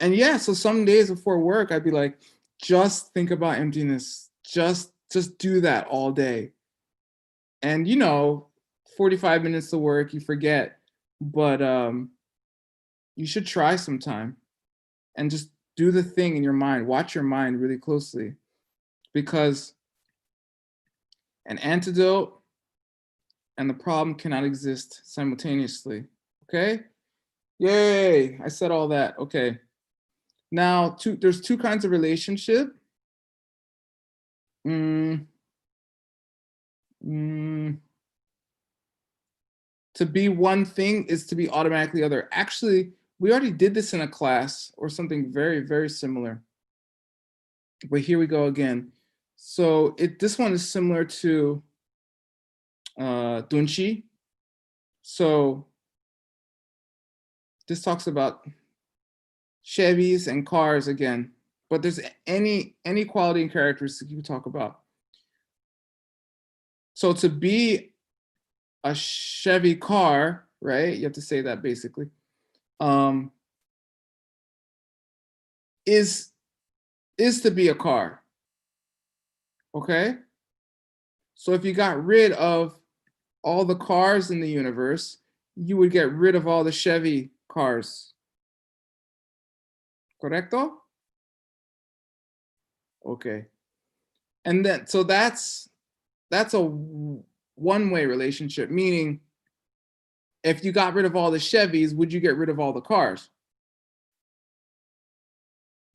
yeah, so some days before work, I'd be like, just think about emptiness. Just do that all day. And 45 minutes to work, you forget. But you should try sometime and just do the thing in your mind. Watch your mind really closely, because an antidote and the problem cannot exist simultaneously. Okay? Yay! I said all that. Okay. Now, there's 2 kinds of relationship. To To be one thing is to be automatically other. Actually, we already did this in a class or something very, very similar. But here we go again. So this one is similar to Dunchi. So this talks about Chevys and cars again, but there's any quality and characteristic you can talk about. So to be a Chevy car, right? You have to say that basically. Is to be a car. Okay? So if you got rid of all the cars in the universe, you would get rid of all the Chevy cars. Correcto? Okay. And then, so that's a one-way relationship, meaning if you got rid of all the Chevys, would you get rid of all the cars?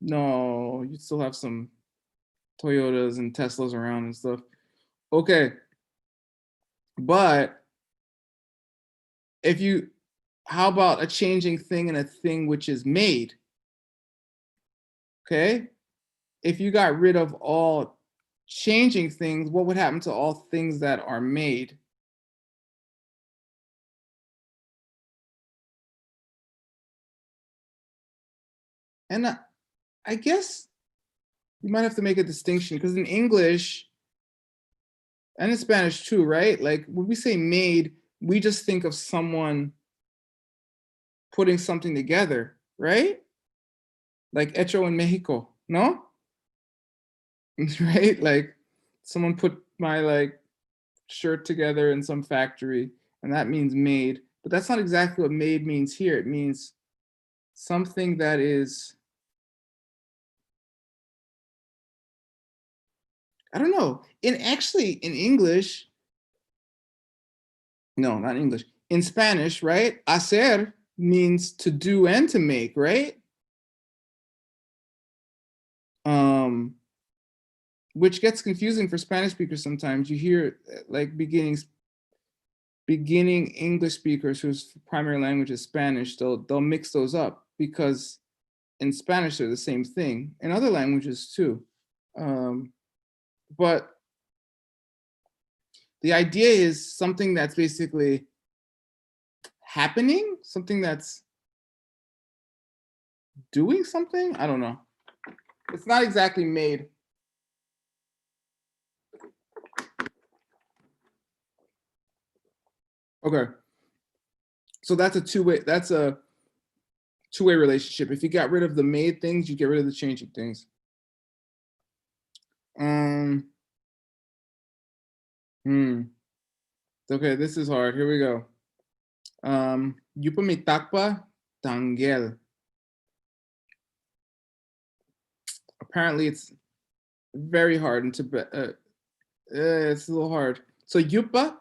No, you'd still have some Toyotas and Teslas around and stuff. Okay. But how about a changing thing and a thing which is made? Okay. If you got rid of all changing things, what would happen to all things that are made? And I guess you might have to make a distinction because in English and in Spanish too, right? Like when we say made, we just think of someone putting something together, right? Like hecho en Mexico, no? Right? Like someone put my shirt together in some factory and that means made, but that's not exactly what made means here. It means something that is, I don't know. In English, no, not English. In Spanish, right? Hacer means to do and to make, right? Which gets confusing for Spanish speakers sometimes. You hear like beginning English speakers whose primary language is Spanish, they'll mix those up because in Spanish they're the same thing. In other languages too. But the idea is something that's basically happening, something that's doing something. I don't know. It's not exactly made. Okay. So that's a two-way relationship. If you got rid of the made things, you get rid of the changing things. Okay, this is hard. Here we go. Yupa mitakpa tangel. Apparently it's very hard in Tibet. It's a little hard. So yupa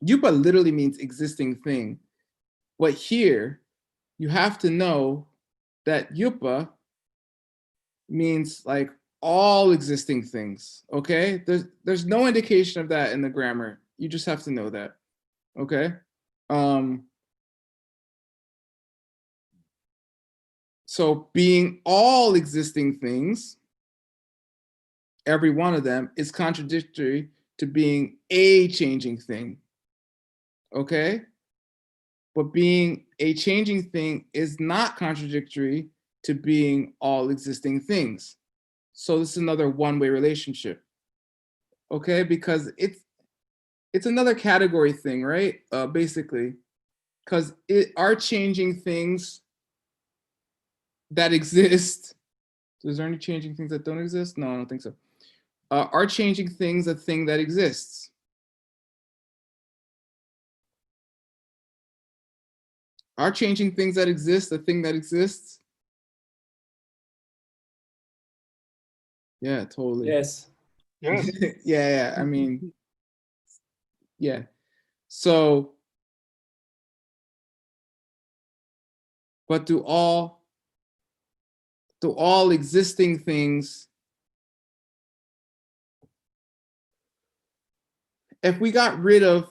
literally means existing thing. But here, you have to know that yupa means like all existing things, okay? There's no indication of that in the grammar. You just have to know that, okay? So being all existing things, every one of them, is contradictory to being a changing thing, okay? But being a changing thing is not contradictory to being all existing things. So this is another one-way relationship, okay? Because it's another category thing, right? Basically, because it are changing things that exist. Is there any changing things that don't exist? No, I don't think so. Are changing things a thing that exists? Are changing things that exist a thing that exists? Yeah, totally. Yes. Yes. Yeah, I mean, yeah. So, but do all existing things, if we got rid of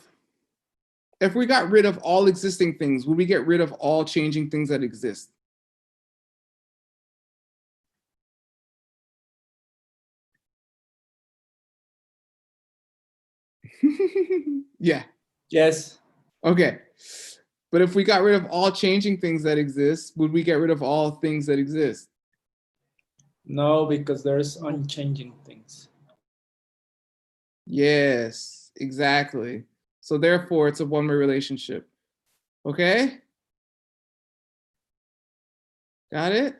If we got rid of all existing things, would we get rid of all changing things that exist? Yeah. Yes. Okay. But if we got rid of all changing things that exist, would we get rid of all things that exist? No, because there's unchanging things. Yes, exactly. So therefore, it's a one-way relationship. Okay? Got it?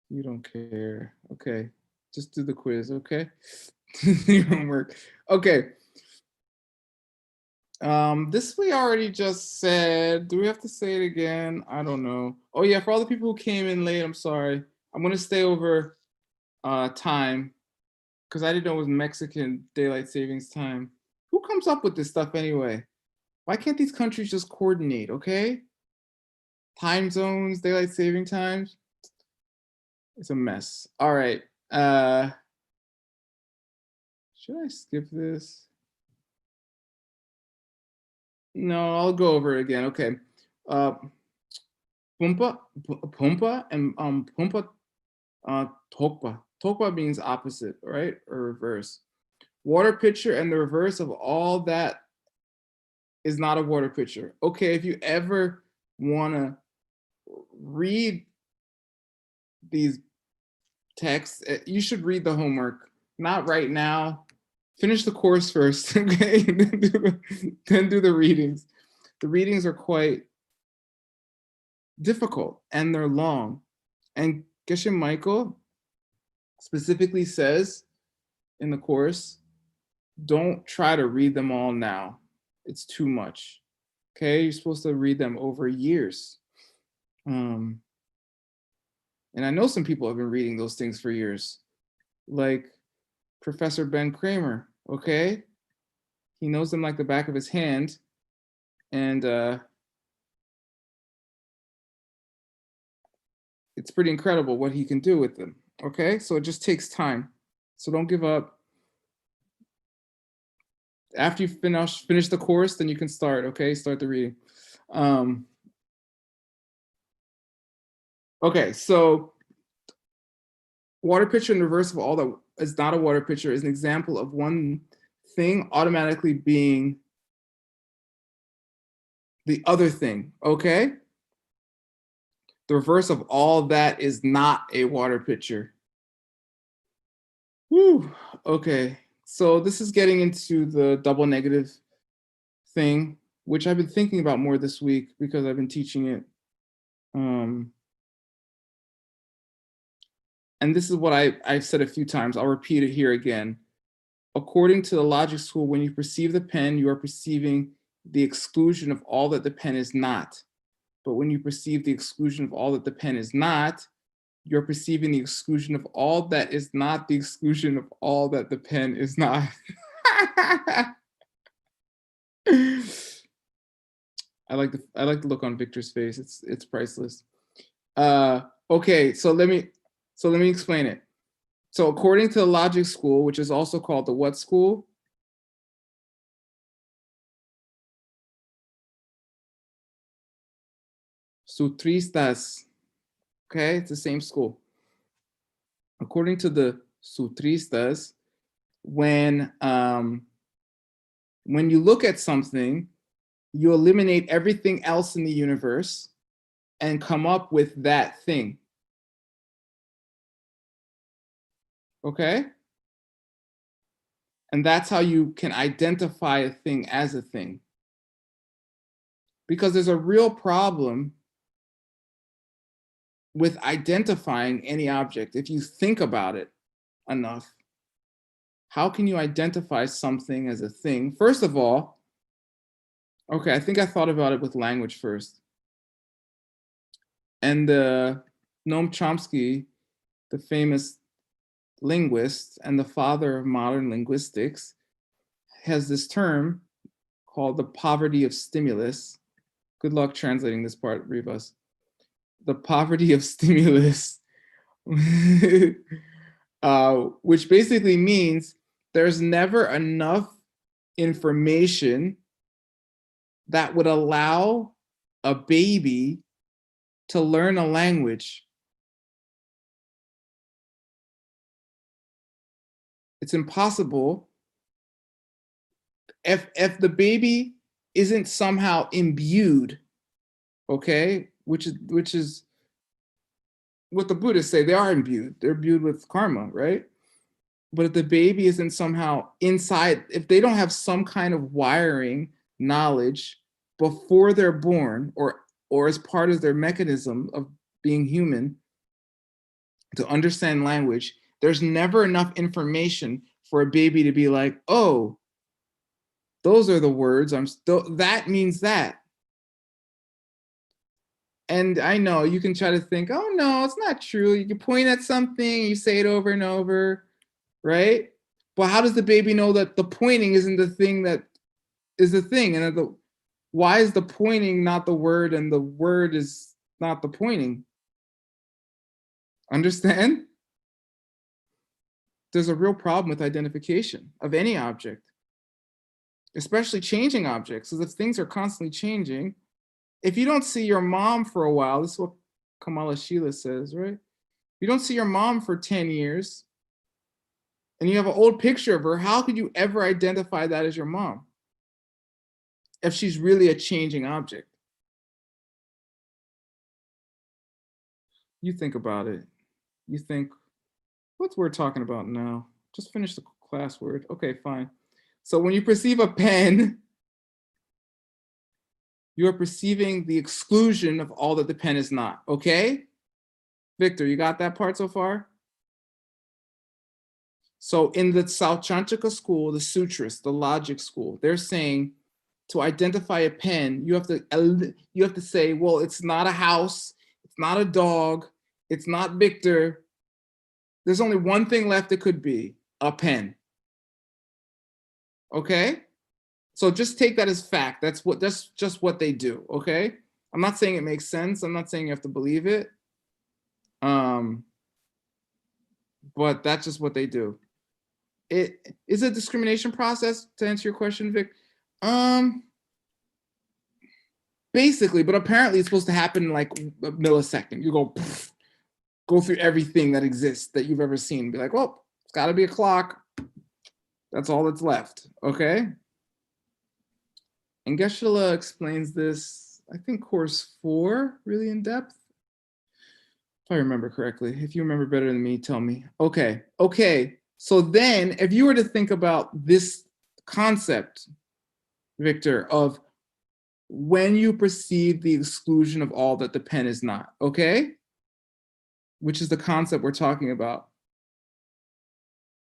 You don't care. Okay. Just do the quiz, okay? Your homework. Okay. This we already just said. Do we have to say it again? I don't know. Oh yeah, for all the people who came in late, I'm sorry. I'm gonna stay over time because I didn't know it was Mexican daylight savings time. Who comes up with this stuff anyway? Why can't these countries just coordinate, okay? Time zones, daylight saving times. It's a mess. All right. Should I skip this? No, I'll go over it again. Okay. Pumpa and pumpa tokpa. Tokpa means opposite, right? Or reverse. Water pitcher and the reverse of all that is not a water pitcher. Okay, if you ever want to read these texts, you should read the homework. Not right now. Finish the course first, okay? Then do the readings. The readings are quite difficult and they're long. And Geshe Michael specifically says in the course, don't try to read them all now. It's too much. Okay, you're supposed to read them over years. And I know some people have been reading those things for years, like Professor Ben Kramer, okay? He knows them like the back of his hand. And it's pretty incredible what he can do with them, okay? So it just takes time. So don't give up. After you finish the course, then you can start, okay? Start the reading. Okay, so water pitcher and reverse of all that is not a water pitcher is an example of one thing automatically being the other thing, okay? The reverse of all that is not a water pitcher. Whew, okay. So this is getting into the double negative thing, which I've been thinking about more this week because I've been teaching it. And this is what I've said a few times. I'll repeat it here again. According to the logic school, when you perceive the pen, you are perceiving the exclusion of all that the pen is not. But when you perceive the exclusion of all that the pen is not, you're perceiving the exclusion of all that is not the exclusion of all that the pen is not. I like the look on Victor's face. It's priceless. Okay, so let me explain it. So according to the logic school, which is also called the what school? Sutristas. Okay, it's the same school. According to the Sutristas, when you look at something, you eliminate everything else in the universe and come up with that thing. Okay? And that's how you can identify a thing as a thing. Because there's a real problem with identifying any object. If you think about it enough, how can you identify something as a thing? First of all, okay, I think I thought about it with language first. And Noam Chomsky, the famous linguist and the father of modern linguistics, has this term called the poverty of stimulus. Good luck translating this part, Rivas. The poverty of stimulus, which basically means there's never enough information that would allow a baby to learn a language. It's impossible if the baby isn't somehow imbued, okay, which is what the Buddhists say. They are imbued. They're imbued with karma, right? But if the baby isn't somehow inside, if they don't have some kind of wiring knowledge before they're born, or as part of their mechanism of being human to understand language, there's never enough information for a baby to be like, oh, those are the words, that means that. And I know you can try to think, oh no, it's not true. You can point at something, you say it over and over, right? But how does the baby know that the pointing isn't the thing that is the thing? And why is the pointing not the word and the word is not the pointing? Understand? There's a real problem with identification of any object, especially changing objects. So if things are constantly changing, if you don't see your mom for a while, this is what Kamala Sheila says, right? You don't see your mom for 10 years and you have an old picture of her, how could you ever identify that as your mom if she's really a changing object? You think about it. You think, what's we're talking about now? Just finish the class word. Okay, fine. So when you perceive a pen, you are perceiving the exclusion of all that the pen is not, okay? Victor, you got that part so far? So in the Sautrantika school, the sutras, the logic school, they're saying to identify a pen, you have to say, well, it's not a house, it's not a dog, it's not Victor. There's only one thing left it could be, a pen. Okay? So just take that as fact. That's just what they do, okay? I'm not saying it makes sense. I'm not saying you have to believe it. But that's just what they do. It is a discrimination process, to answer your question, Vic. Basically, but apparently it's supposed to happen in like a millisecond. You go through everything that exists that you've ever seen. Be like, well, it's got to be a clock. That's all that's left, okay? And Geshe-la explains this, I think, course 4, really in depth. If I remember correctly. If you remember better than me, tell me. Okay. So then, if you were to think about this concept, Victor, of when you perceive the exclusion of all that the pen is not, okay? Which is the concept we're talking about.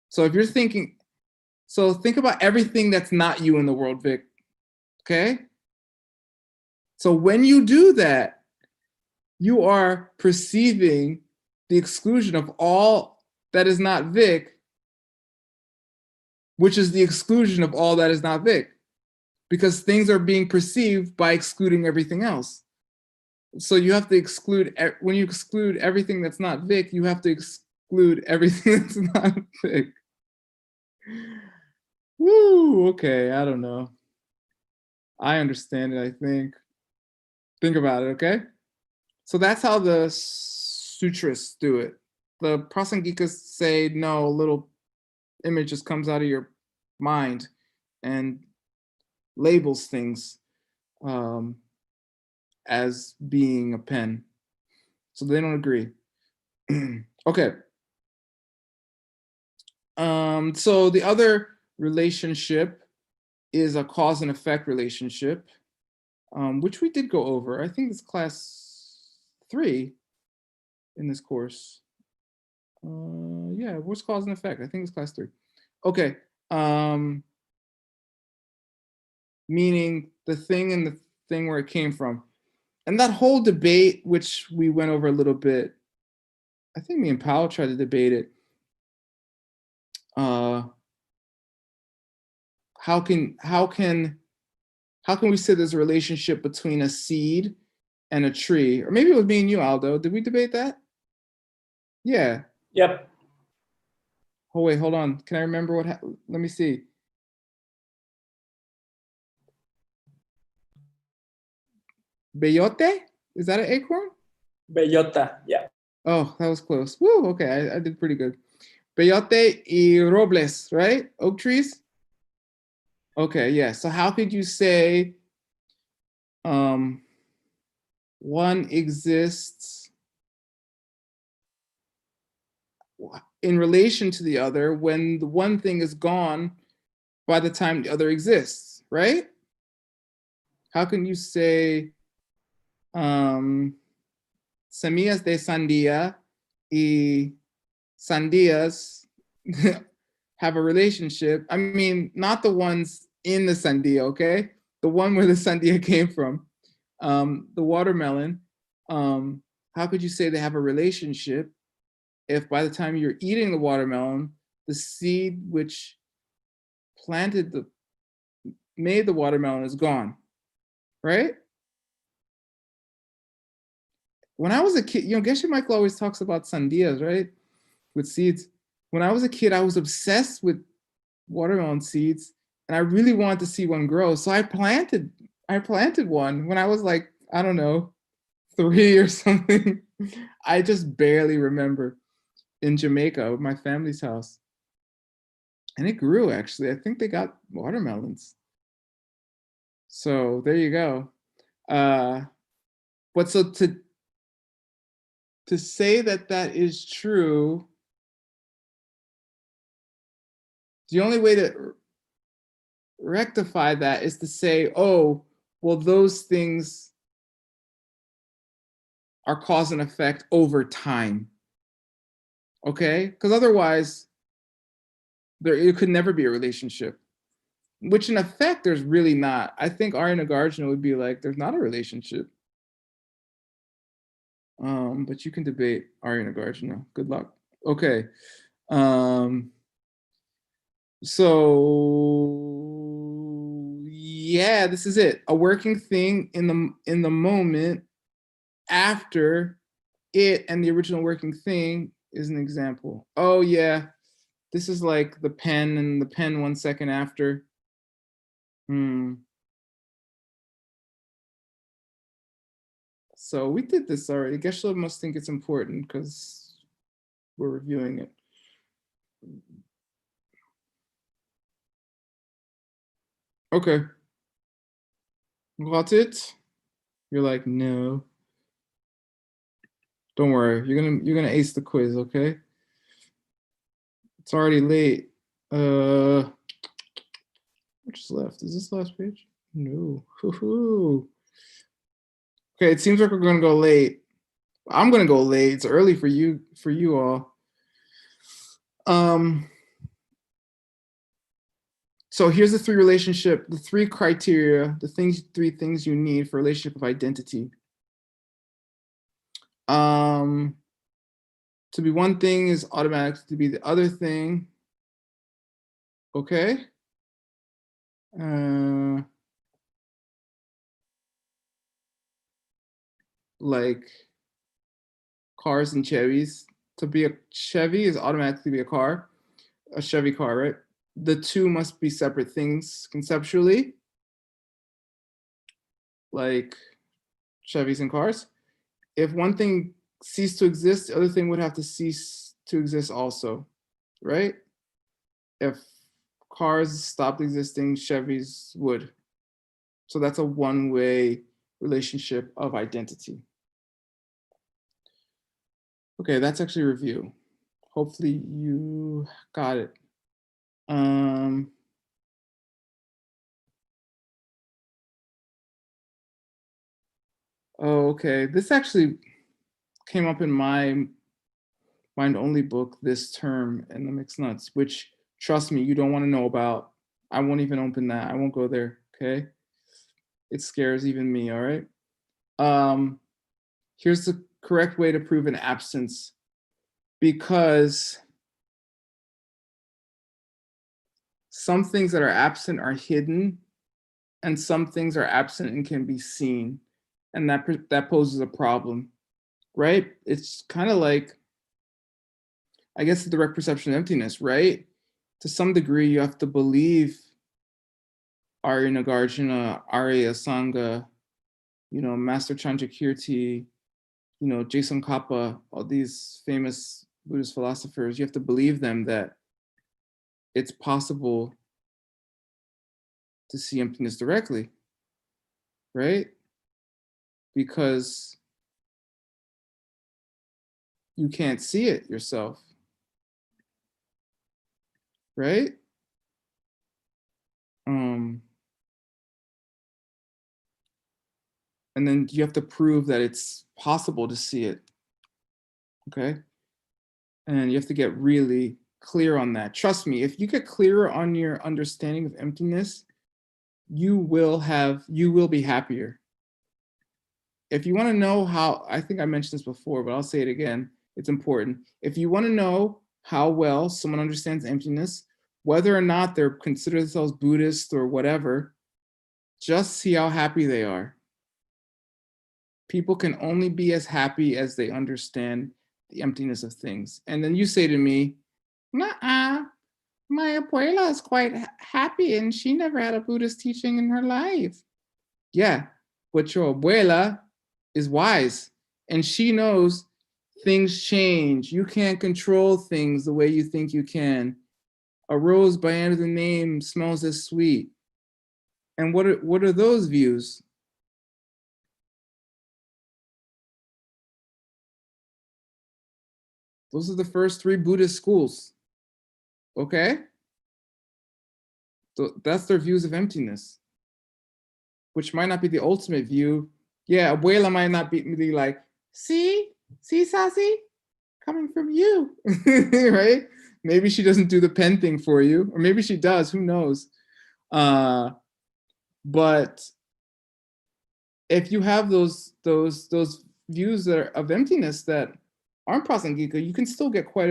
So if you're thinking, so think about everything that's not you in the world, Vic, okay? So when you do that, you are perceiving the exclusion of all that is not Vic, which is the exclusion of all that is not Vic, because things are being perceived by excluding everything else. So you have to exclude, when you exclude everything that's not Vic, you have to exclude everything that's not Vic. Woo, okay, I don't know. I understand it, I think. Think about it, okay? So that's how the sutras do it. The Prasangikas say, no, a little image just comes out of your mind and labels things as being a pen. So they don't agree. Okay. So the other relationship is a cause and effect relationship, which we did go over. I think it's class 3 in this course. Yeah, what's cause and effect? I think it's class 3. Okay. Meaning the thing and the thing where it came from. And that whole debate, which we went over a little bit, I think me and Powell tried to debate it. How can we say there's a relationship between a seed and a tree? Or maybe it was me and you, Aldo. Did we debate that? Yeah. Yep. Oh wait, hold on. Can I remember what? Let me see. Beyote? Is that an acorn? Bellota, yeah. Oh, that was close. Woo, okay, I did pretty good. Beyote y robles, right? Oak trees? Okay, yeah. So how could you say one exists in relation to the other when the one thing is gone by the time the other exists, right? How can you say semillas de sandía y sandías have a relationship? I mean, not the ones in the sandía, okay? The one where the sandía came from, the watermelon. How could you say they have a relationship if by the time you're eating the watermelon, the seed which made the watermelon is gone, right? When I was a kid, Geshe Michael always talks about sandias, right? With seeds. When I was a kid, I was obsessed with watermelon seeds, and I really wanted to see one grow. So I planted one when I was like, I don't know, 3 or something. I just barely remember, in Jamaica, my family's house. And it grew, actually. I think they got watermelons. So there you go. But so to say that is true, the only way to rectify that is to say, oh, well, those things are cause and effect over time. Okay? Because otherwise, it could never be a relationship. Which in effect, there's really not. I think Arya Nagarjuna would be like, there's not a relationship. But you can debate Arya Nagarjuna. Good luck. Okay. So yeah, this is it. A working thing in the moment after it and the original working thing is an example. Oh yeah, this is like the pen and the pen 1 second after. So we did this already. Geshe must think it's important because we're reviewing it. Okay. Got it? You're like, no. Don't worry. You're gonna ace the quiz, okay? It's already late. Which is left? Is this the last page? No. Okay, it seems like we're gonna go late. I'm gonna go late. It's early for you all. So here's the three criteria, three things you need for relationship of identity. To be one thing is automatic to be the other thing. Okay. Like cars and Chevys. To be a Chevy is automatically be a Chevy car, right? The two must be separate things conceptually, like Chevys and cars. If one thing ceased to exist, the other thing would have to cease to exist also, right? If cars stopped existing, Chevys would. So that's a one-way relationship of identity. Okay, that's actually a review. Hopefully you got it. Oh, okay. This actually came up in my mind-only book this term in the Mixed Nuts, which, trust me, you don't want to know about. I won't even open that. I won't go there, okay? It scares even me, all right? Here's the correct way to prove an absence. Because some things that are absent are hidden, and some things are absent and can be seen. And that poses a problem, right? It's kind of like, I guess, the direct perception of emptiness, right? To some degree, you have to believe Arya Nagarjuna, Arya Sangha, you know, Master Chandrakirti, you know, Jason Kappa, all these famous Buddhist philosophers, you have to believe them that it's possible to see emptiness directly, right? Because you can't see it yourself, right? And then you have to prove that it's possible to see it, okay? And you have to get really clear on that. Trust me, if you get clearer on your understanding of emptiness, you will be happier. If you want to know how, I think I mentioned this before, but I'll say it again, it's important. If you want to know how well someone understands emptiness, whether or not they're consider themselves Buddhist or whatever, just see how happy they are. People can only be as happy as they understand the emptiness of things. And then you say to me, "Nuh-uh, my abuela is quite happy and she never had a Buddhist teaching in her life." Yeah, but your abuela is wise and she knows things change. You can't control things the way you think you can. A rose by any other name smells as sweet. And what are those views? Those are the first 3 Buddhist schools, okay? So that's their views of emptiness, which might not be the ultimate view. Yeah, abuela might not be like, see, Sassy, coming from you, right? Maybe she doesn't do the pen thing for you, or maybe she does, who knows? But if you have those views that are of emptiness that aren't prasangika, you can still get quite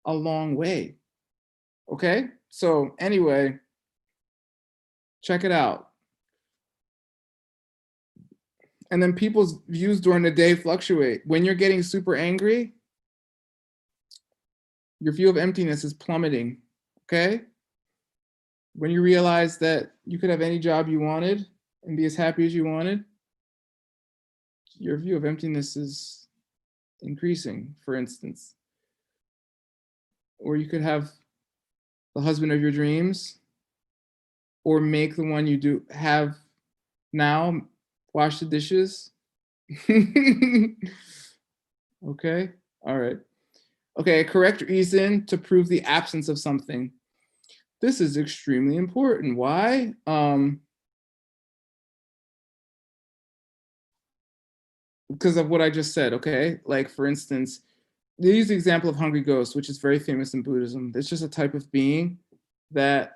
a long way. Okay, so anyway, check it out. And then people's views during the day fluctuate. When you're getting super angry, your view of emptiness is plummeting, okay? When you realize that you could have any job you wanted and be as happy as you wanted, your view of emptiness is increasing, for instance. Or you could have the husband of your dreams, or make the one you do have now wash the dishes. Okay, all right. Okay, a correct reason to prove the absence of something. This is extremely important. Why? Because of what I just said, okay? Like, for instance, they use the example of hungry ghost, which is very famous in Buddhism. It's just a type of being that,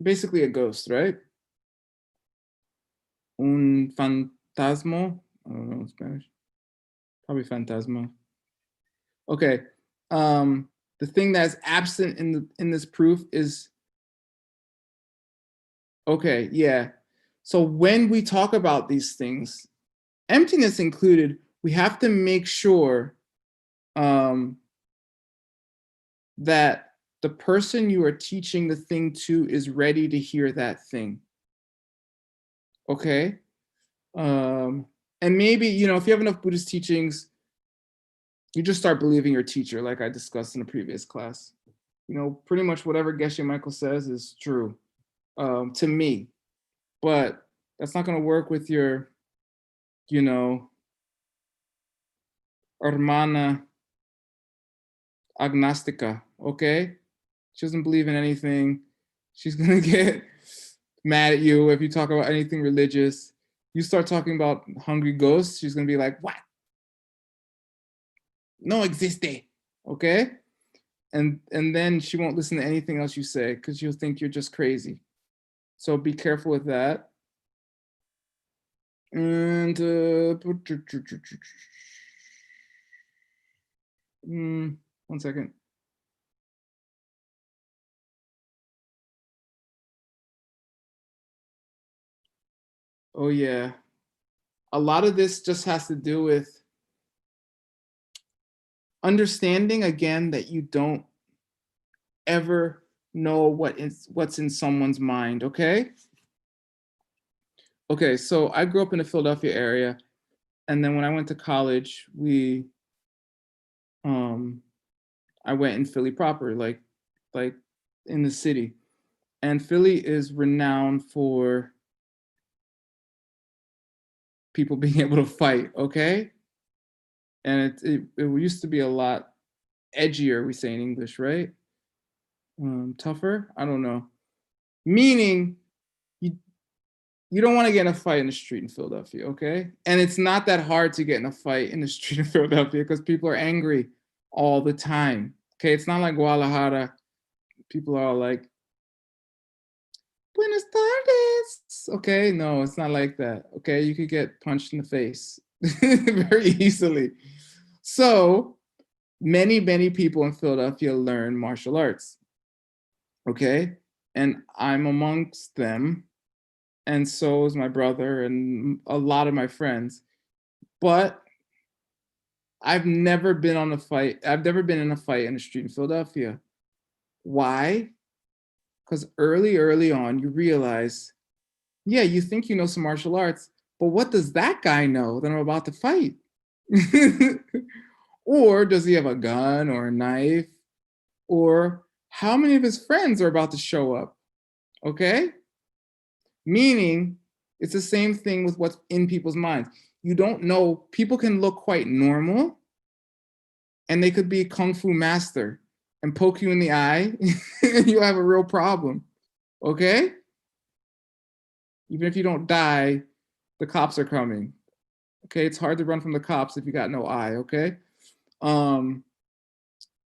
basically a ghost, right? Un fantasma. I don't know in Spanish. Probably fantasma. Okay. The thing that's absent in this proof is, okay, yeah. So when we talk about these things, emptiness included, we have to make sure that the person you are teaching the thing to is ready to hear that thing. Okay? And maybe, you know, if you have enough Buddhist teachings, you just start believing your teacher, like I discussed in a previous class. You know, pretty much whatever Geshe Michael says is true to me. But that's not going to work with your, you know, hermana agnostica, okay? She doesn't believe in anything. She's going to get mad at you if you talk about anything religious. You start talking about hungry ghosts, she's going to be like, what? No existe, okay? And then she won't listen to anything else you say because she'll think you're just crazy. So be careful with that. And one second. Oh yeah. A lot of this just has to do with understanding, again, that you don't ever know what's in someone's mind, okay? Okay, so I grew up in the Philadelphia area, and then when I went to college, I went in Philly proper, like in the city. And Philly is renowned for people being able to fight, okay? And it used to be a lot edgier, we say in English, right? Tougher? I don't know. Meaning, you don't want to get in a fight in the street in Philadelphia, okay? And it's not that hard to get in a fight in the street in Philadelphia because people are angry all the time, okay? It's not like Guadalajara. People are all like, Buenas tardes. Okay, no, it's not like that. Okay, you could get punched in the face very easily. So many people in Philadelphia learn martial arts. Okay, and I'm amongst them, and so is my brother and a lot of my friends. But I've never been in a fight in the street in Philadelphia. Why? Because early on, you realize, yeah, you think you know some martial arts, but what does that guy know that I'm about to fight? Or does he have a gun or a knife? Or how many of his friends are about to show up? Okay? Meaning, it's the same thing with what's in people's minds. You don't know, people can look quite normal, and they could be a kung fu master and poke you in the eye, and you have a real problem. Okay? Even if you don't die, the cops are coming. Okay, it's hard to run from the cops if you got no eye, okay?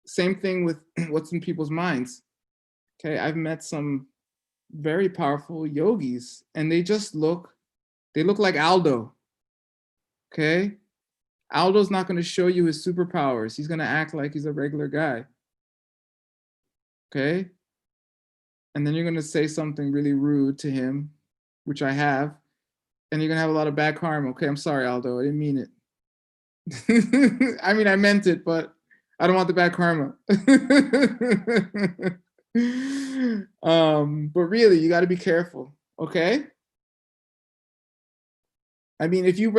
Same thing with what's in people's minds. Okay, I've met some very powerful yogis, and they look like Aldo. Okay? Aldo's not gonna show you his superpowers. He's gonna act like he's a regular guy. Okay? And then you're gonna say something really rude to him, which I have, and you're gonna have a lot of bad karma. Okay, I'm sorry, Aldo, I didn't mean it. I mean, I meant it, but I don't want the bad karma. But really, you got to be careful, okay? I mean, if you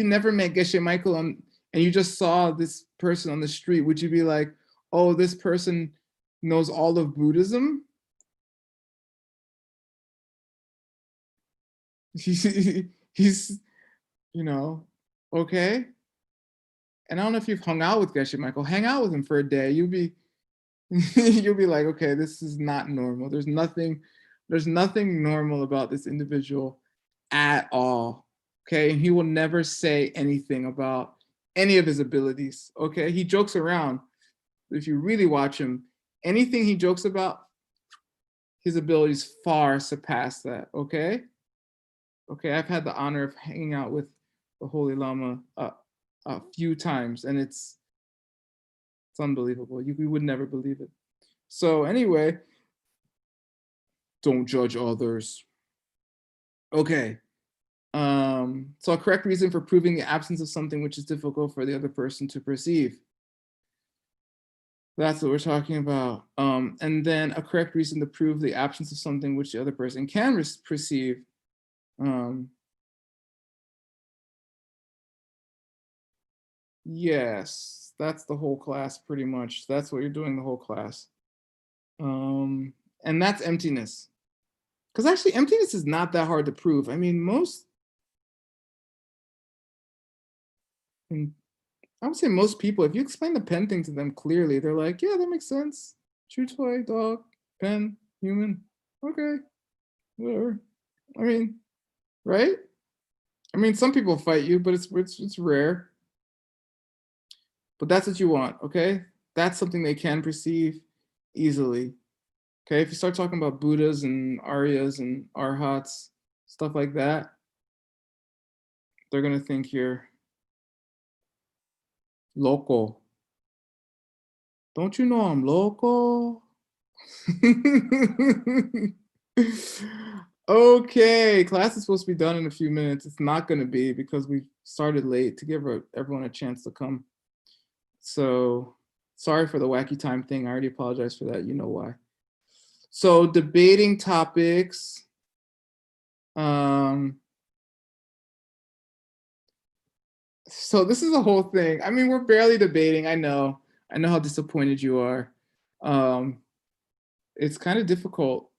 never met Geshe Michael and you just saw this person on the street, would you be like, oh, this person knows all of Buddhism? He's, okay. And I don't know if you've hung out with Geshe Michael. Hang out with him for a day. You'll be like, okay, this is not normal. There's nothing normal about this individual at all. Okay, and he will never say anything about any of his abilities. Okay, he jokes around. If you really watch him, anything he jokes about, his abilities far surpass that. Okay, I've had the honor of hanging out with the Holy Lama a few times, and it's unbelievable. You would never believe it. So anyway, don't judge others. Okay. So a correct reason for proving the absence of something which is difficult for the other person to perceive. That's what we're talking about. And then a correct reason to prove the absence of something which the other person can perceive. Yes, that's the whole class pretty much. That's what you're doing the whole class. And that's emptiness. Because actually emptiness is not that hard to prove. I mean, I would say most people, if you explain the pen thing to them clearly, they're like, yeah, that makes sense. Chew toy, dog, pen, human. Okay, whatever. I mean, right? I mean, some people fight you, but it's rare. But that's what you want, okay? That's something they can perceive easily. Okay, if you start talking about Buddhas and Aryas and Arhats, stuff like that, they're gonna think you're loco. Don't you know I'm loco? Okay, class is supposed to be done in a few minutes. It's not gonna be because we started late to give everyone a chance to come. So sorry for the wacky time thing. I already apologized for that. You know why. So debating topics. So this is a whole thing. I mean, we're barely debating. I know how disappointed you are. It's kind of difficult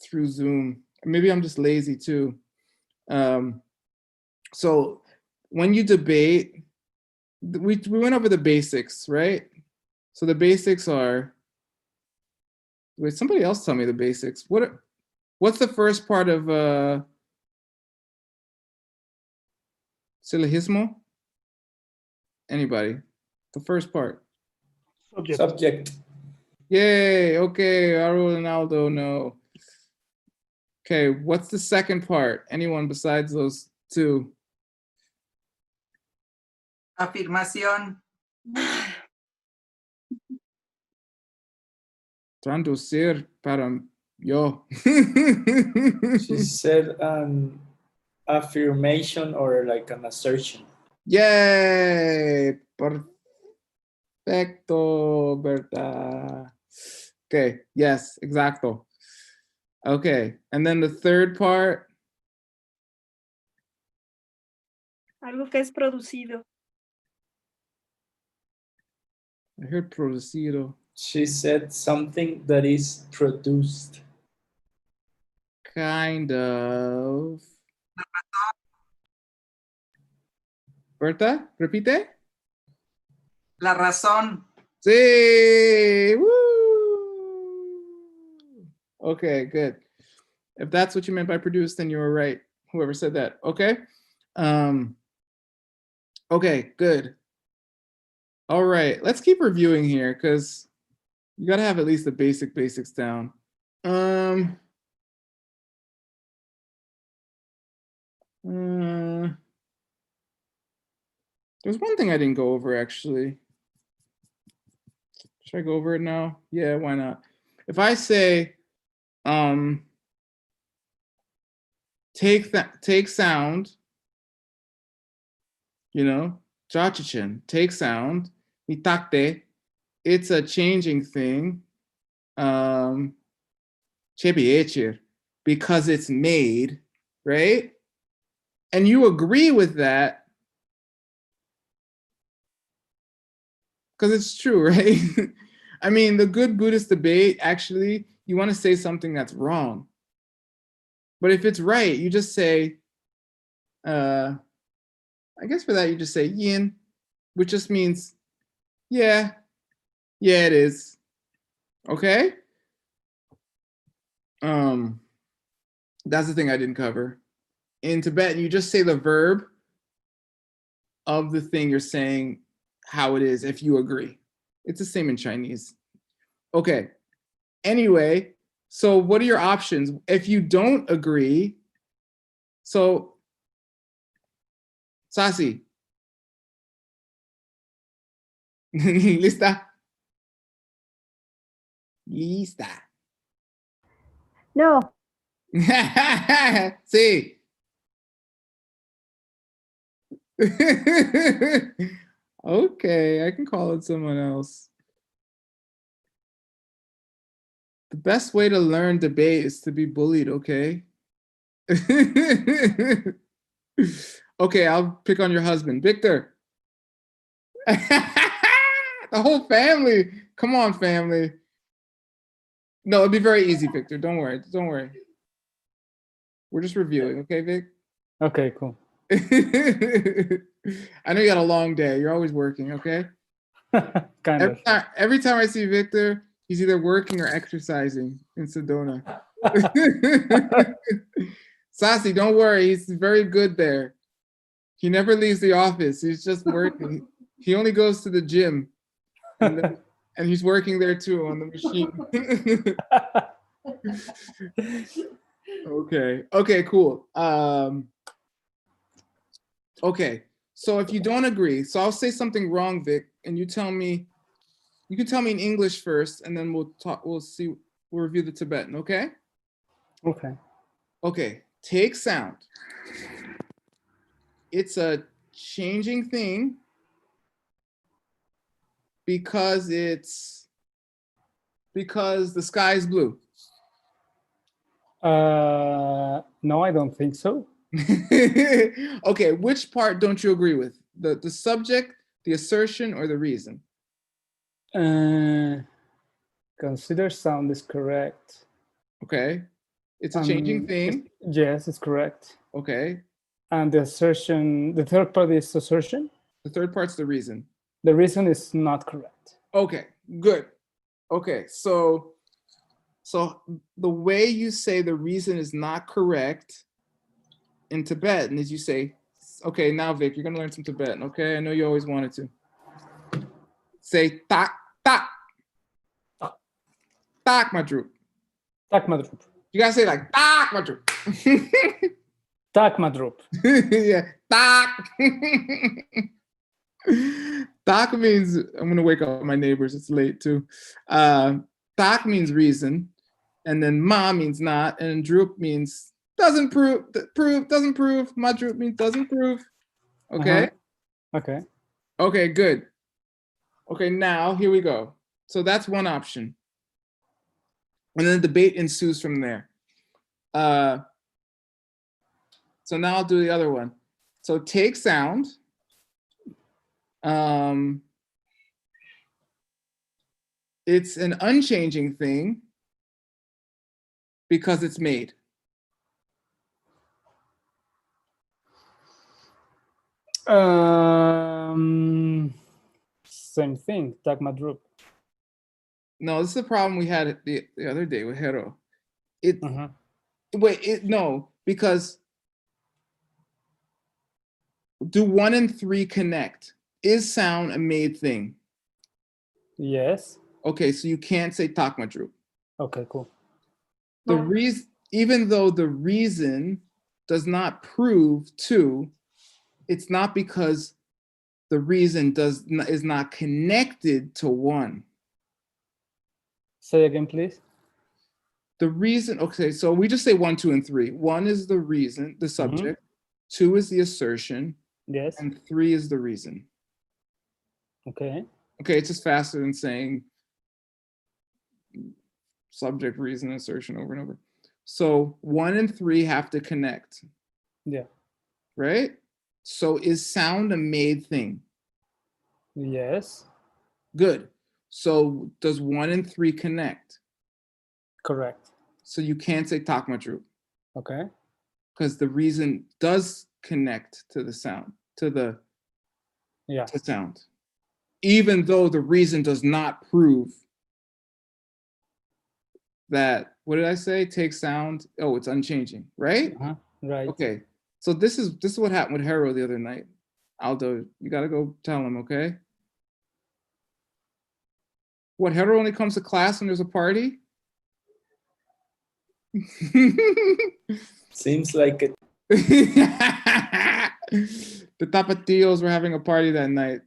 through Zoom. Maybe I'm just lazy too. So when you debate, we went over the basics, right? So the basics are, wait, somebody else tell me the basics. What's the first part of syllogismo? Anybody? The first part. Subject. Yay, okay, Arul and Aldo, no. Okay, what's the second part? Anyone besides those two? Afirmación. Traducir para yo. She said an affirmation or like an assertion. Yay! Perfecto, ¿verdad? Okay, yes, exacto. Okay, and then the third part. Algo que es producido. I heard producido. She said something that is produced. Kind of. Berta, repite. La razón. Sí. Woo. Okay, good. If that's what you meant by produce, then you were right. Whoever said that. Okay. Okay, good. All right, let's keep reviewing here because you got to have at least the basics down. There's one thing I didn't go over actually. Should I go over it now? Yeah, why not? If I say, take sound, you know, jachichin, take sound, mitakte, it's a changing thing, chebiechir, because it's made, right? And you agree with that, because it's true, right? I mean, the good Buddhist debate, actually, you want to say something that's wrong. But if it's right, you just say, I guess for that, you just say yin, which just means, yeah, it is. Okay? That's the thing I didn't cover. In Tibetan, you just say the verb of the thing you're saying, how it is, if you agree. It's the same in Chinese. Okay. Anyway, so what are your options? If you don't agree, so Sasi. Lista. No. Sí. Okay, I can call it someone else. The best way to learn debate is to be bullied, okay? Okay, I'll pick on your husband. Victor. The whole family. Come on, family. No, it'll be very easy, Victor. Don't worry. We're just reviewing, okay, Vic? Okay, cool. I know you got a long day. You're always working, okay? Kind of. Every time I see Victor, he's either working or exercising in Sedona. Sasi, don't worry. He's very good there. He never leaves the office. He's just working. He only goes to the gym. And he's working there too on the machine. Okay, cool. Okay, so if you don't agree, so I'll say something wrong, Vic, and you can tell me in English first, and then we'll review the Tibetan, okay? Okay, take sound. It's a changing thing because the sky is blue. No, I don't think so. Okay, which part don't you agree with? the subject, the assertion, or the reason? Consider sound is correct. Okay. It's a changing thing. Yes, it's correct. Okay. And the assertion, the third part is assertion. The third part's the reason. The reason is not correct. Okay, good. Okay, so the way you say the reason is not correct in Tibetan is you say, okay, now Vic, you're gonna learn some Tibetan, okay? I know you always wanted to. Say tak, tak. Tak madrup. Tak madrup. You gotta say like tak madrup. Tak madrup. Yeah, tak. Tak means, I'm gonna wake up my neighbors, it's late too. Tak means reason, and then ma means not, and drup means doesn't prove, doesn't prove. Madrup means doesn't prove. Okay? Okay. Okay, good. Okay, now here we go. So that's one option. And then the debate ensues from there. So now I'll do the other one. So take sound. It's an unchanging thing because it's made. Same thing, tak madrup. No, this is the problem we had the other day with Hero. Uh-huh. No, because do 1 and 3 connect? Is sound a made thing? Yes. Okay, so you can't say tak madrup. Okay, cool. The reason, even though the reason does not prove 2, it's not because the reason is not connected to 1. Say again, please. The reason, okay, so we just say 1, 2, and 3. 1 is the reason, the subject. 2 is the assertion. Yes. And 3 is the reason. Okay. Okay, it's just faster than saying subject, reason, assertion over and over. So 1 and 3 have to connect. Yeah. Right? So is sound a made thing? Yes. Good. So does 1 and 3 connect? Correct. So you can't say tak madrup. Okay. Because the reason does connect to the sound, to sound. Even though the reason does not prove that, what did I say? Take sound. Oh, it's unchanging, right? Right. Okay. So this is what happened with Hero the other night. Aldo, you gotta go tell him, okay? What, Hero only comes to class when there's a party? Seems like it. The Tapatillos were having a party that night.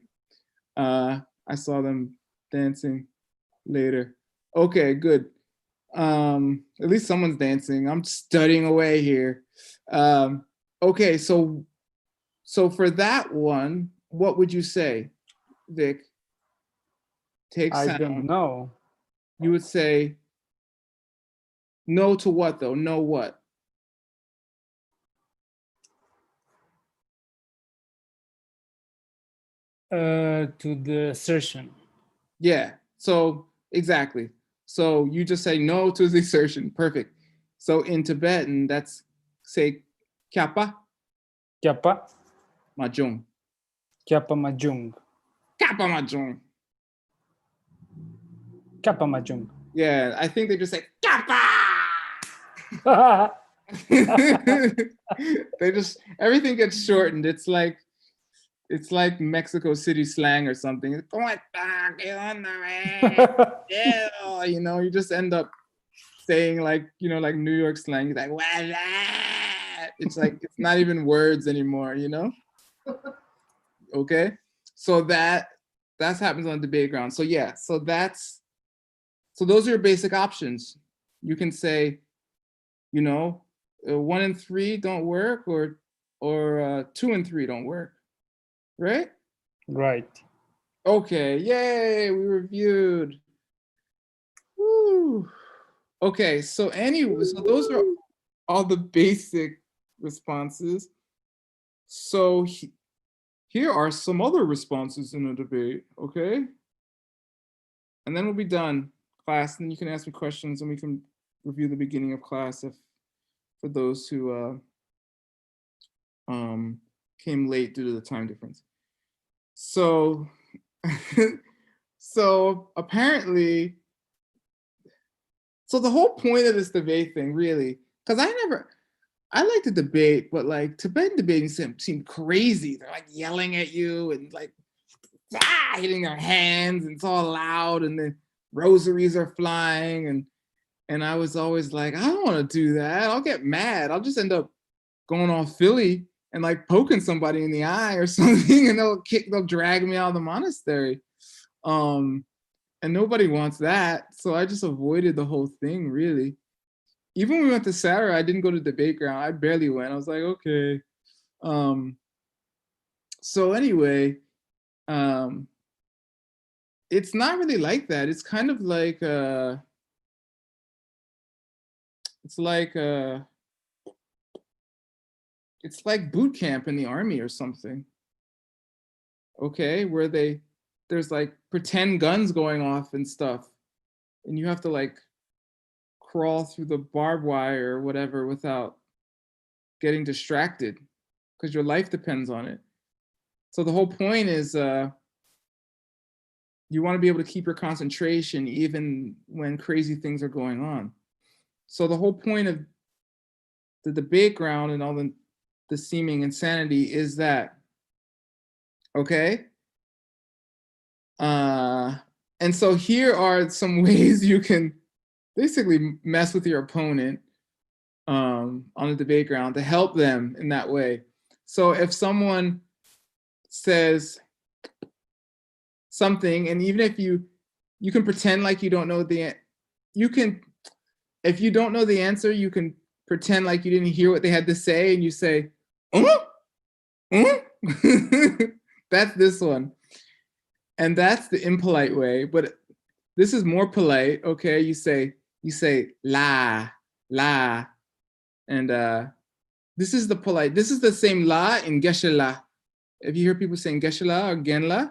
I saw them dancing later. Okay, good. At least someone's dancing. I'm studying away here. Okay, so for that one, what would you say, Vic? Take sound. I don't know. You would say no to what though? No what? To the assertion. Yeah, so exactly. So you just say no to the assertion. Perfect. So in Tibetan, that's say kyapa Kyapa. majung. Kyapa majung. Kyapa majung. Kyapa majung. Yeah, I think they just say kyapa. They just, everything gets shortened. It's like Mexico City slang or something. You know, you just end up saying like New York slang. You're like, wah, it's like, it's not even words anymore, you know? Okay. So that happens on the debate ground. So yeah, so those are your basic options. You can say, 1 and 3 don't work, or 2 and 3 don't work. Right? Right. Okay, yay, we reviewed. Woo. Okay, so anyway, so those are all the basic responses. So here are some other responses in a debate, okay? And then we'll be done, class, and then you can ask me questions and we can review the beginning of class if for those who came late due to the time difference. So, so apparently, so the whole point of this debate thing really, because I like to debate, but like Tibetan debating seem crazy. They're like yelling at you and like hitting their hands, and it's all loud, and the rosaries are flying, and I was always like, I don't want to do that. I'll get mad. I'll just end up going all Philly and like poking somebody in the eye or something, and they'll drag me out of the monastery. And nobody wants that. So I just avoided the whole thing, really. Even when we went to Sarah, I didn't go to debate ground. I barely went. I was like, okay. So anyway, it's not really like that. It's kind of like it's like boot camp in the army or something. Okay, where there's like pretend guns going off and stuff, and you have to like crawl through the barbed wire or whatever without getting distracted because your life depends on it. So the whole point is you want to be able to keep your concentration even when crazy things are going on. So the whole point of the debate ground and all the seeming insanity is that, okay? And so here are some ways you can basically mess with your opponent on the debate ground to help them in that way. So if someone says something, and even if you can pretend like you don't know if you don't know the answer, you can pretend like you didn't hear what they had to say, and you say, that's this one. And that's the impolite way, but this is more polite, okay? You say la, and this is the same la in Geshe-la. If you hear people saying Geshe-la or Gen-la,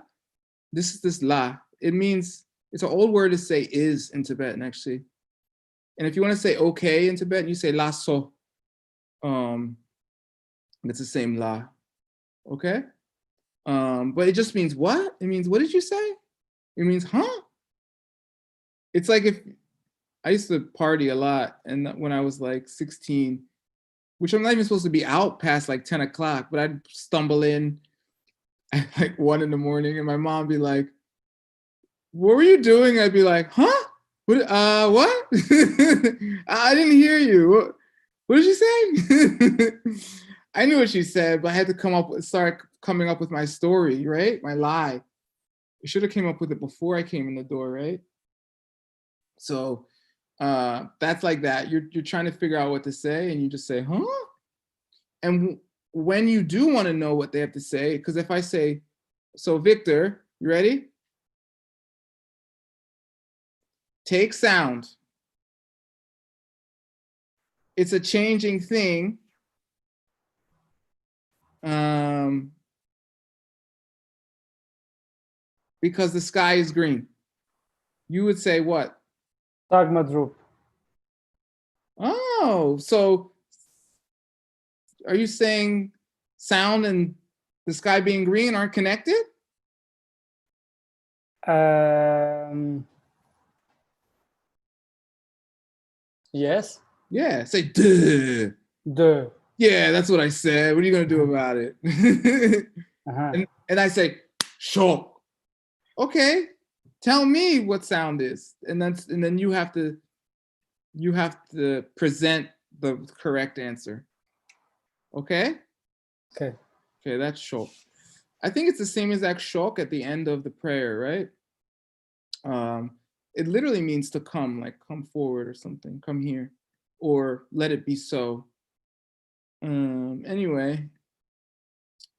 this is this la. It means, it's an old word to say is in Tibetan, actually. And if you want to say okay in Tibetan, you say la so. It's the same la, okay? But it just means what? It means, what did you say? It means, huh? It's like if I used to party a lot, and when I was like 16, which I'm not even supposed to be out past like 10 o'clock, but I'd stumble in at like 1 in the morning, and my mom would be like, what were you doing? I'd be like, huh? What? I didn't hear you. What did you say? I knew what she said, but I had to start coming up with my story, right? My lie. I should have came up with it before I came in the door, right? So that's like that. You're trying to figure out what to say, and you just say, huh? And when you do want to know what they have to say, because if I say, so Victor, you ready? Take sound. It's a changing thing. Because the sky is green. You would say what? Dogma droop. Oh, so are you saying sound and the sky being green aren't connected? Yes. Yeah, say duh. The. Yeah, that's what I said. What are you gonna do about it? And I say, sure. Okay, tell me what sound is, and then you have to present the correct answer. Okay. Okay. Okay, that's shok. I think it's the same exact shok at the end of the prayer, right? It literally means to come, like come forward or something, come here, or let it be so. Anyway,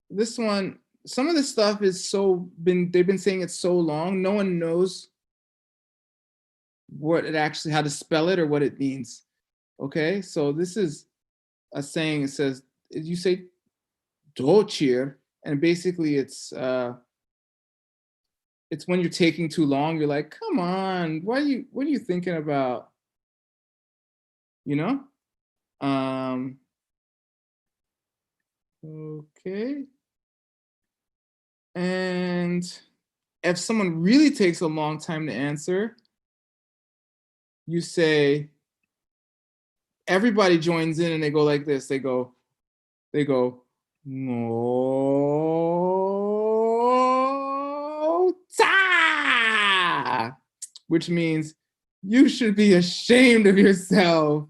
this one, some of this stuff is they've been saying it so long, no one knows what it actually, how to spell it or what it means. Okay, so this is a saying. It says, you say dochir, And basically it's when you're taking too long, you're like, come on, what are you thinking about? You know? Okay. And if someone really takes a long time to answer, you say, everybody joins in and they go like this. They go, no, ta! Which means you should be ashamed of yourself.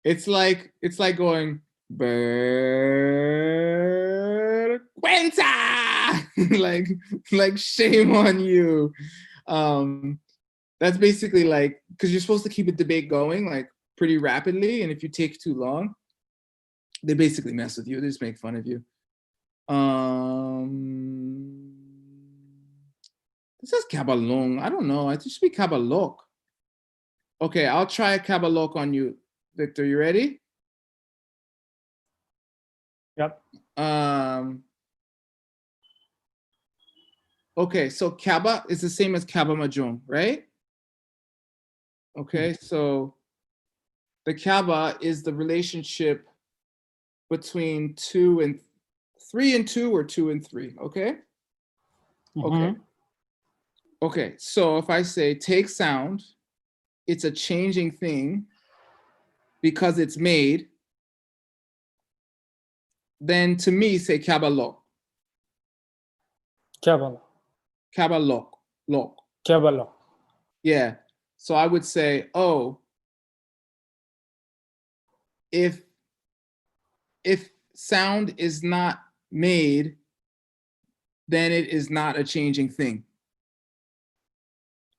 It's like going, vergüenza! like shame on you. That's basically like, because you're supposed to keep a debate going like pretty rapidly, and if you take too long, they basically mess with you. They just make fun of you. This says cabalong. I don't know. I think it should be cabalok. Okay, I'll try a cabalok on you, Victor. You ready? Yep. Okay, so kaba is the same as kaba majong, right? Okay, so the kaba is the relationship between 3 and 2 or 2 and 3, okay? Okay. Okay, so if I say take sound, it's a changing thing because it's made, then to me say kabalok. Kabbalah. Kabalok. Lok. Kabbalah. Yeah. So I would say, oh, if sound is not made, then it is not a changing thing.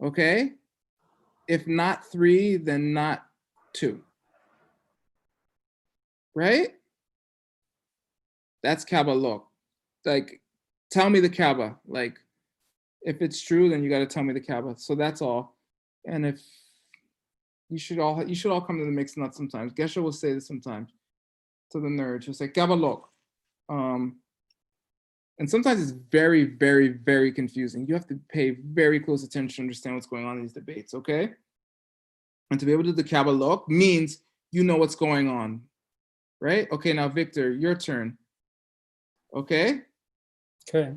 Okay? If not 3, then not 2. Right? That's kabalok. Like, tell me the kaba. Like, if it's true, then you got to tell me the kaba. So that's all. And if you should all come to the mix nut sometimes. Geshe will say this sometimes to the nerds. He'll say kabalok. And sometimes it's very, very, very confusing. You have to pay very close attention to understand what's going on in these debates, okay? And to be able to do the kabalok means you know what's going on, right? Okay, now Victor, your turn. Okay? Okay.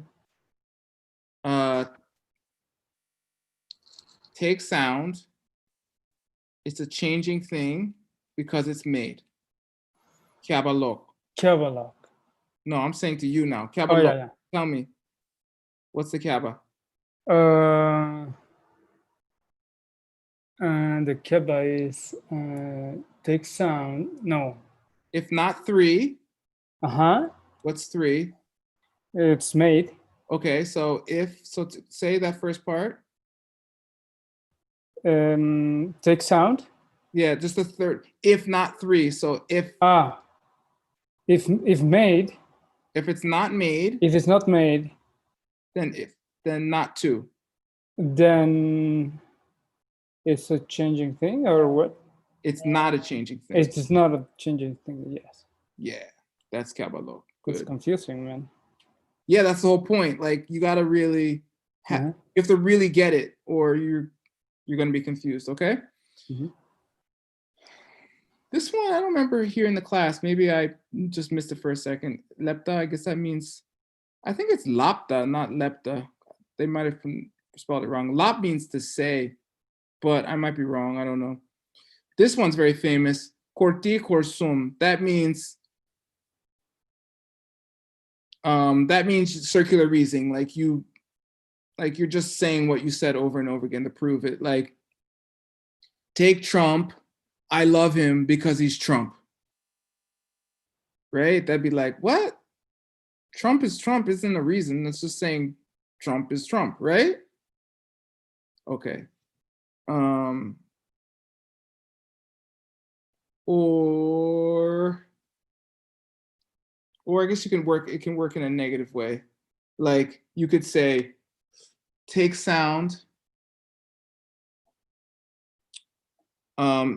Take sound. It's a changing thing because it's made. Kabalok. Kabbalah. No, I'm saying to you now. Kabalok. Oh, yeah. Tell me. What's the kaba? And the kaba is take sound. No. If not 3, Uh-huh. what's 3? It's made. Okay, so say that first part. Take sound. Yeah, just the third. If not 3, so if Made. if it's not made, If it's not made, then not 2. then it's a changing thing, or what? It's not a changing thing. It's not a changing thing. Yes. Yeah, that's kabalok. It's Good. confusing, man. Yeah, that's the whole point. Like you got to really you have to really get it, or you're going to be confused. Okay. This one I don't remember here in the class. Maybe I just missed it for a second. Lepta, I guess that means, I think it's lapta, not lepta. They might have spelled it wrong. Lap means to say, but I might be wrong. I don't know. This one's very famous. Korti korsum. That means circular reasoning. Like you're just saying what you said over and over again to prove it. Like, take Trump. I love him because he's Trump. Right? That'd be like, what? Trump is Trump isn't a reason. That's just saying Trump is Trump, right? Okay. Or I guess it can work in a negative way. Like you could say, take sound.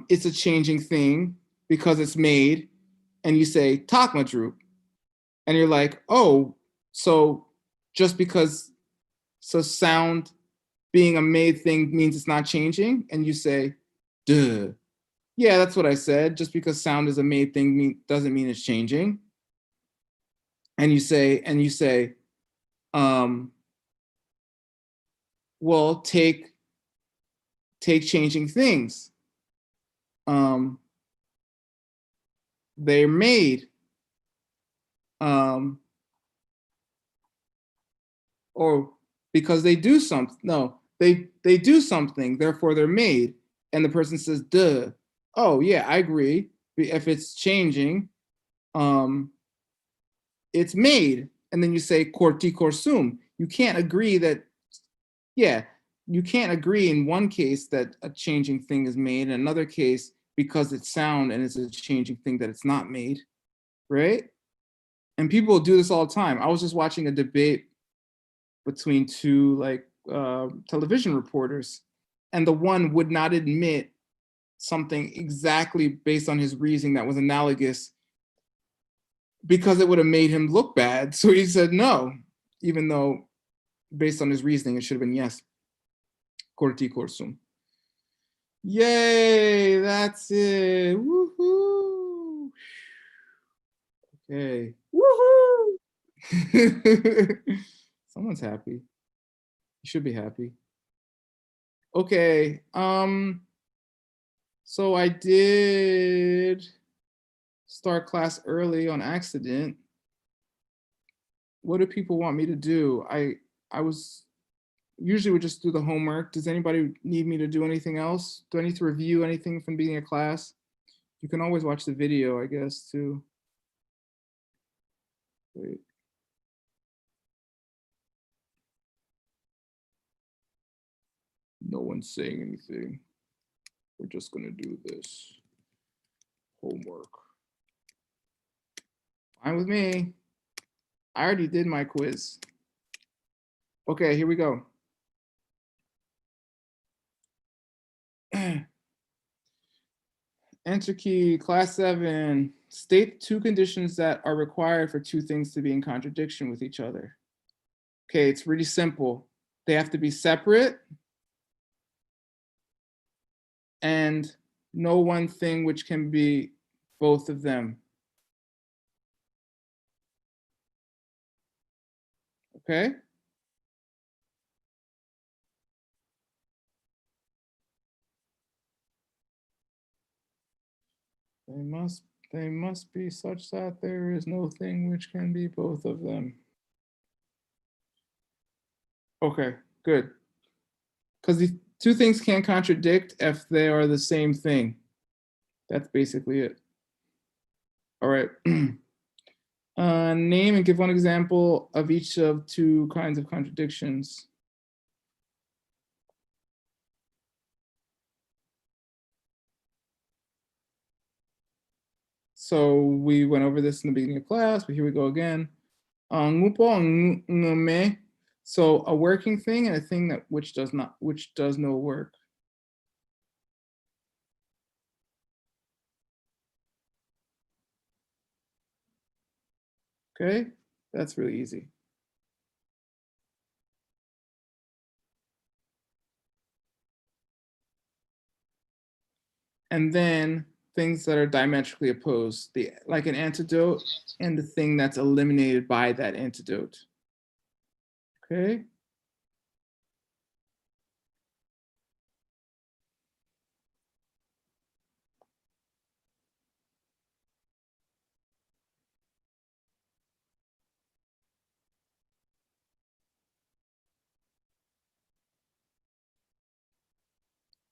It's a changing thing because it's made, and you say tak madrup, and you're like, oh, So just because, so sound being a made thing means it's not changing, and you say, duh. Yeah, that's what I said. Just because sound is a made thing doesn't mean it's changing. And you say, well, take changing things. They're made. Or because they do something. No, they do something, therefore they're made. And the person says, duh. Oh yeah, I agree. If it's changing, it's made. And then you say corti corsum. You can't agree that, yeah, you can't agree in one case that a changing thing is made, in another case, because it's sound and it's a changing thing, that it's not made, right? And people do this all the time. I was just watching a debate between two television reporters, and the one would not admit something exactly based on his reasoning that was analogous because it would have made him look bad. So he said no, even though based on his reasoning, it should have been yes. Corti corsum. Yay, that's it. Woohoo. Okay. Woohoo! Someone's happy. You should be happy. Okay. So I did start class early on accident. What do people want me to do? I was usually would just do the homework. Does anybody need me to do anything else? Do I need to review anything from the beginning of class? You can always watch the video, I guess, too. Wait. No one's saying anything. We're just gonna do this homework. Fine with me. I already did my quiz. Okay, here we go. Answer key, class 7. State 2 conditions that are required for 2 things to be in contradiction with each other. Okay, it's really simple. They have to be separate and no one thing which can be both of them. Okay? They must be such that there is no thing which can be both of them. Okay, good. Because the 2 things can't contradict if they are the same thing. That's basically it. All right. Name and give one example of each of 2 kinds of contradictions. So we went over this in the beginning of class, but here we go again. So a working thing and a thing that which does no work. Okay, that's really easy. And then things that are diametrically opposed, like an antidote and the thing that's eliminated by that antidote. Okay.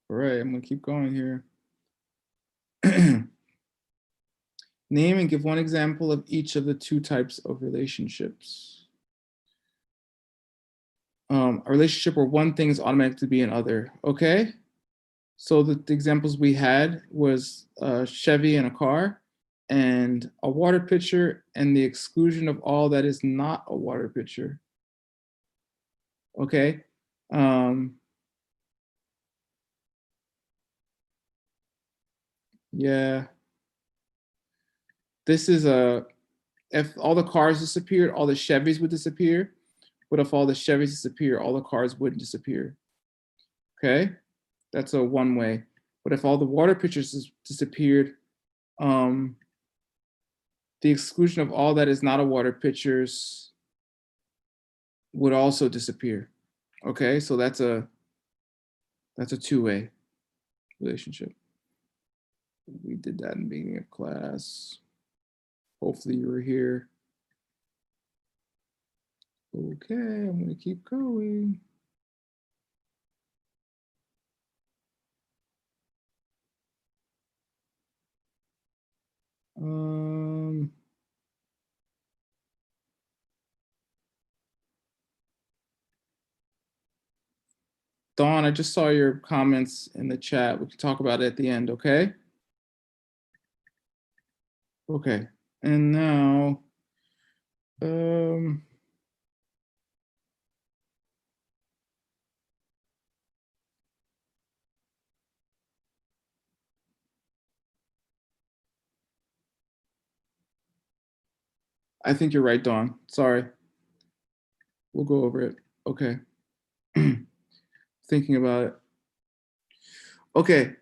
All right, I'm gonna keep going here. Name and give one example of each of the 2 types of relationships. A relationship where one thing is automatic to be another. Okay. So the examples we had was a Chevy and a car, and a water pitcher, and the exclusion of all that is not a water pitcher. Okay. Yeah. This is a if all the cars disappeared, all the Chevys would disappear. But if all the Chevys disappear, all the cars wouldn't disappear. Okay, that's a one way. But if all the water pitchers disappeared, the exclusion of all that is not a water pitchers would also disappear. Okay, so that's a two-way relationship. We did that in the beginning of class. Hopefully you were here. Okay, I'm gonna keep going. Dawn, I just saw your comments in the chat. We can talk about it at the end, okay? Okay, and now, I think you're right, Dawn. Sorry. We'll go over it. Okay. Thinking about it. Okay.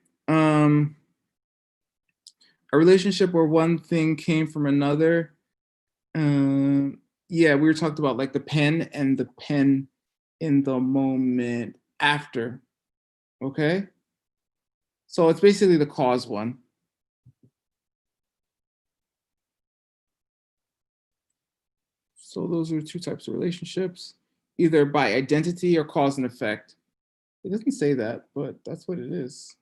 A relationship where one thing came from another. Yeah, we were talking about like the pen and the pen in the moment after. Okay. So it's basically the cause one. So those are two types of relationships, either by identity or cause and effect. It doesn't say that, but that's what it is.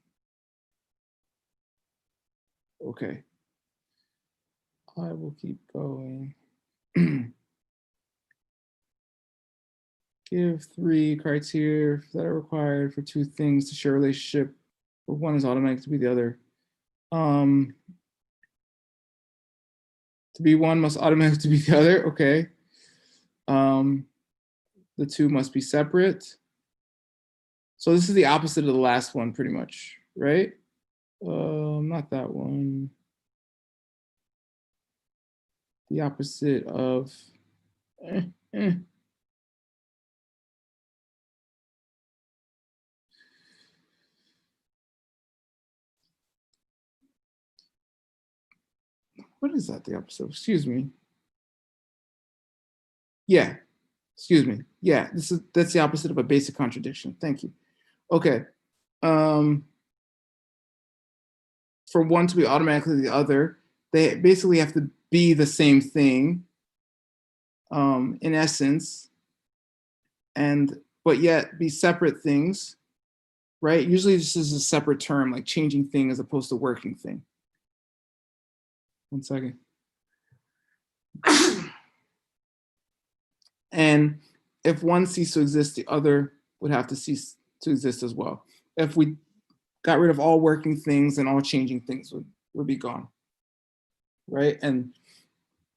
Okay. I will keep going. Give 3 criteria that are required for 2 things to share a relationship where one is automatic to be the other. To be one must automatically to be the other, okay. The 2 must be separate. So this is the opposite of the last one, pretty much, right? Not that one. The opposite of What is that, the opposite of? Excuse me. Yeah, excuse me. Yeah, that's the opposite of a basic contradiction. Thank you. Okay. For one to be automatically the other, they basically have to be the same thing in essence, but yet be separate things, right? Usually this is a separate term, like changing thing as opposed to working thing. One second. And if one ceased to exist, the other would have to cease to exist as well. If we got rid of all working things, then all changing things would be gone, right? And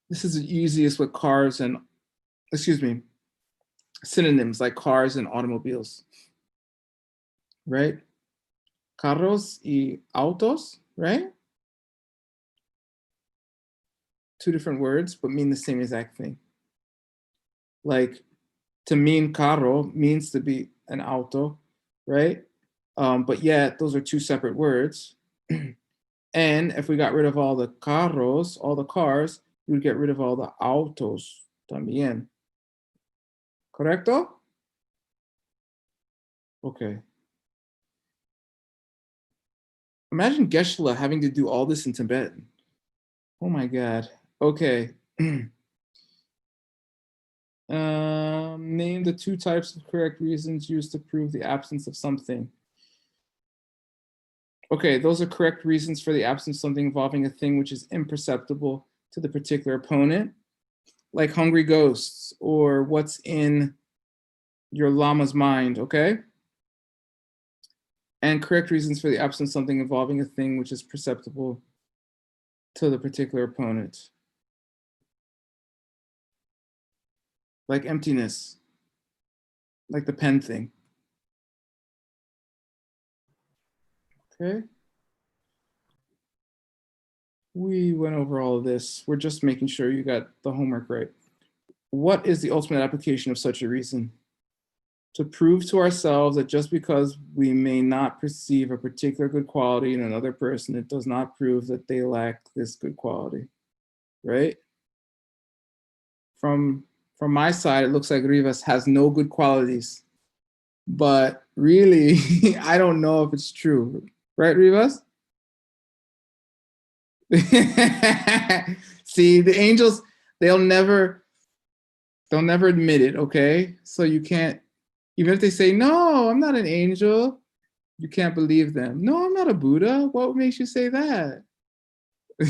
this is the easiest with cars and, excuse me, synonyms like cars and automobiles, right? Carros y autos, right? 2 different words, but mean the same exact thing. Like to mean carro means to be an auto, right? But yet those are 2 separate words. And if we got rid of all the carros, all the cars, we would get rid of all the autos también. Correcto? Okay. Imagine Geshe-la having to do all this in Tibetan. Oh my God. Okay. Name the 2 types of correct reasons used to prove the absence of something. Okay, those are correct reasons for the absence of something involving a thing which is imperceptible to the particular opponent, like hungry ghosts or what's in your llama's mind, okay? And correct reasons for the absence of something involving a thing which is perceptible to the particular opponent, like emptiness, like the pen thing. Okay. We went over all of this. We're just making sure you got the homework right. What is the ultimate application of such a reason? To prove to ourselves that just because we may not perceive a particular good quality in another person, it does not prove that they lack this good quality, right? From my side, it looks like Rivas has no good qualities, but really, I don't know if it's true, right, Rivas? See, the angels, they'll never admit it, okay? So you can't, even if they say, no, I'm not an angel, you can't believe them. No, I'm not a Buddha. What makes you say that?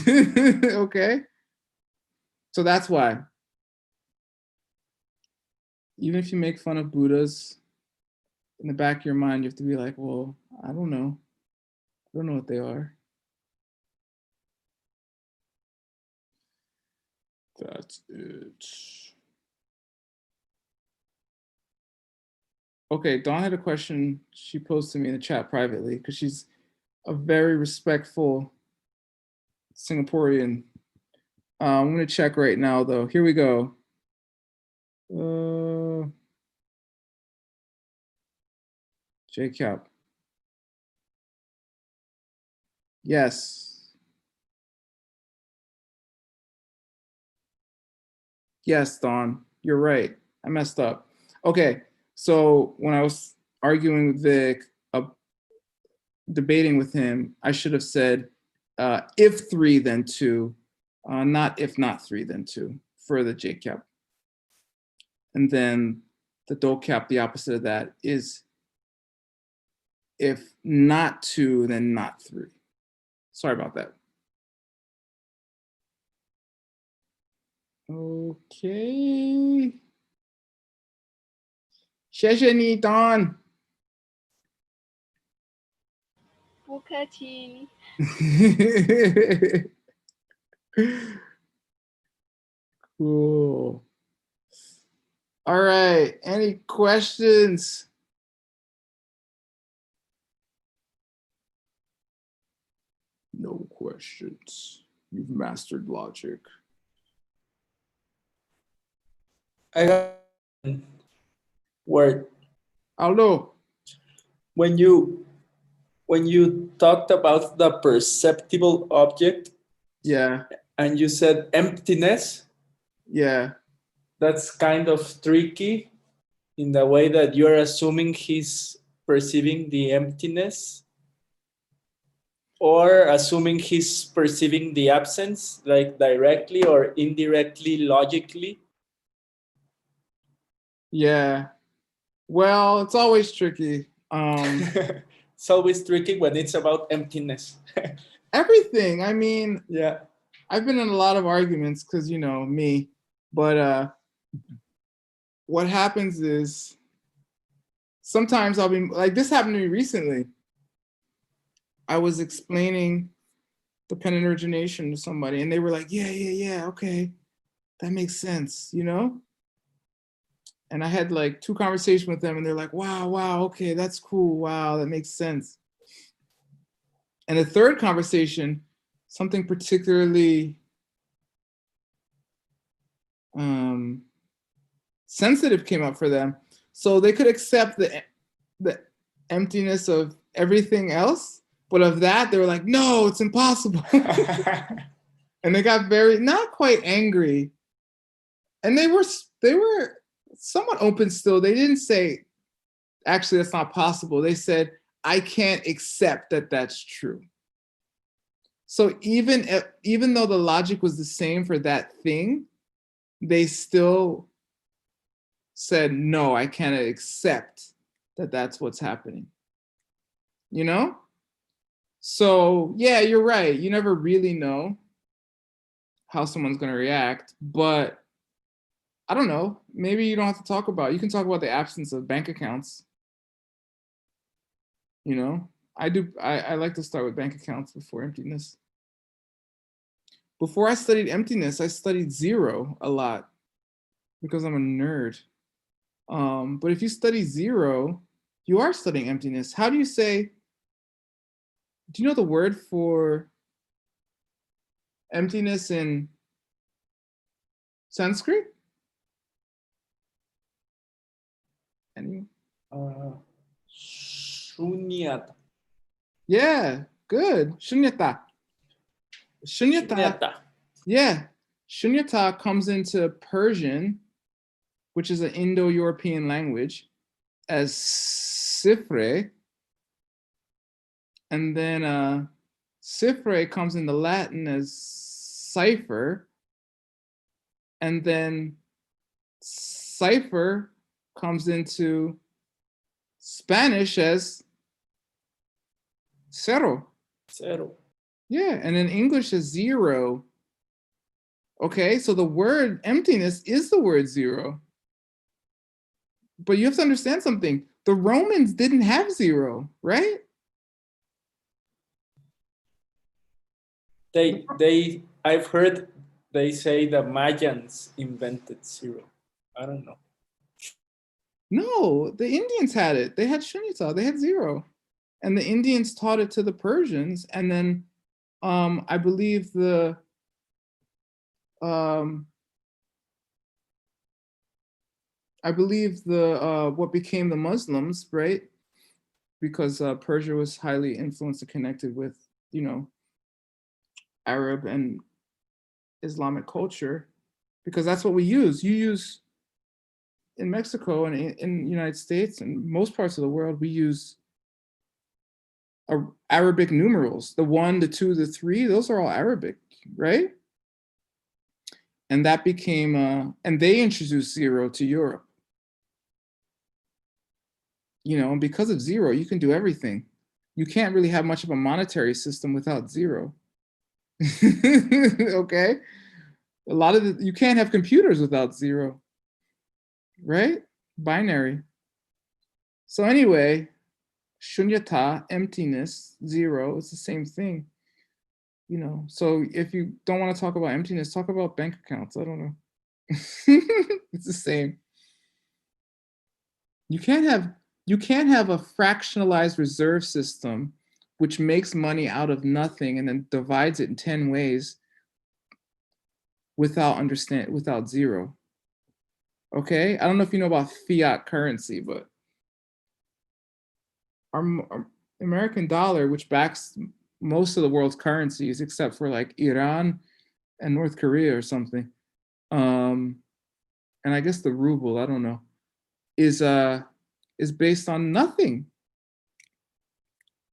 Okay? So that's why. Even if you make fun of Buddhas, in the back of your mind, you have to be like, well, I don't know. I don't know what they are. That's it. Okay, Dawn had a question she posed to me in the chat privately because she's a very respectful Singaporean. I'm gonna check right now though. Here we go. JCap. Yes. Yes, Dawn, you're right. I messed up. Okay, so when I was arguing with Vic, debating with him, I should have said if 3, then 2, not if not 3, then 2 for the JCap. And then the DO cap, the opposite of that, is if not 2, then not 3. Sorry about that. Okay. 谢谢你, Dawn. 不客气。Cool. All right. Any questions? No questions. You've mastered logic. I got one word. Aldo. When you talked about the perceptible object, Yeah. and you said emptiness, Yeah. that's kind of tricky in the way that you're assuming he's perceiving the emptiness, or assuming he's perceiving the absence, like directly or indirectly, logically. Yeah. Well, it's always tricky. It's always tricky when it's about emptiness. Everything. I mean, Yeah. I've been in a lot of arguments because, you know, me. But what happens is sometimes I'll be like, this happened to me recently. I was explaining dependent origination to somebody and they were like, yeah, okay. That makes sense, you know? And I had like 2 conversations with them and they're like, wow, okay, that's cool. Wow, that makes sense. And the 3rd conversation, something particularly sensitive came up for them. So they could accept the emptiness of everything else, but of that, they were like, no, it's impossible. And they got very, not quite angry. And they were somewhat open still. They didn't say, actually, that's not possible. They said, I can't accept that that's true. So even though the logic was the same for that thing, they still said, no, I can't accept that that's what's happening. You know? So yeah, you're right. You never really know how someone's going to react, but I don't know. Maybe you don't have to talk about it. You can talk about the absence of bank accounts. You know, I like to start with bank accounts before emptiness. Before I studied emptiness, I studied 0 a lot because I'm a nerd. But if you study 0, you are studying emptiness. How do you say, do you know the word for emptiness in Sanskrit? Anyone? Shunyata. Yeah, good. Shunyata. Shunyata. Shunyata. Yeah. Shunyata comes into Persian, which is an Indo-European language, as sifre. And then cifre comes into Latin as cipher. And then cipher comes into Spanish as cero. Cero. Yeah, and in English is zero. Okay, so the word emptiness is the word zero. But you have to understand something. The Romans didn't have zero, right? I've heard they say the Mayans invented zero. I don't know. No, the Indians had it. They had shunyata, they had zero. And the Indians taught it to the Persians. And then I believe the what became the Muslims, right? Because Persia was highly influenced and connected with, you know, Arab and Islamic culture, because that's what we use. You use in Mexico and in the United States and most parts of the world, we use Arabic numerals. The 1, the 2, the 3, those are all Arabic, right? And that became, and they introduced zero to Europe. You know, and because of zero, you can do everything. You can't really have much of a monetary system without zero. Okay? A lot of you can't have computers without zero, right? Binary. So anyway, shunyata, emptiness, zero, it's the same thing. You know, so if you don't want to talk about emptiness, talk about bank accounts. I don't know. It's the same. You can't have a fractionalized reserve system which makes money out of nothing and then divides it in 10 ways without zero. Okay? I don't know if you know about fiat currency, but our American dollar, which backs most of the world's currencies except for like Iran and North Korea or something, and I guess the ruble, I don't know, is based on nothing.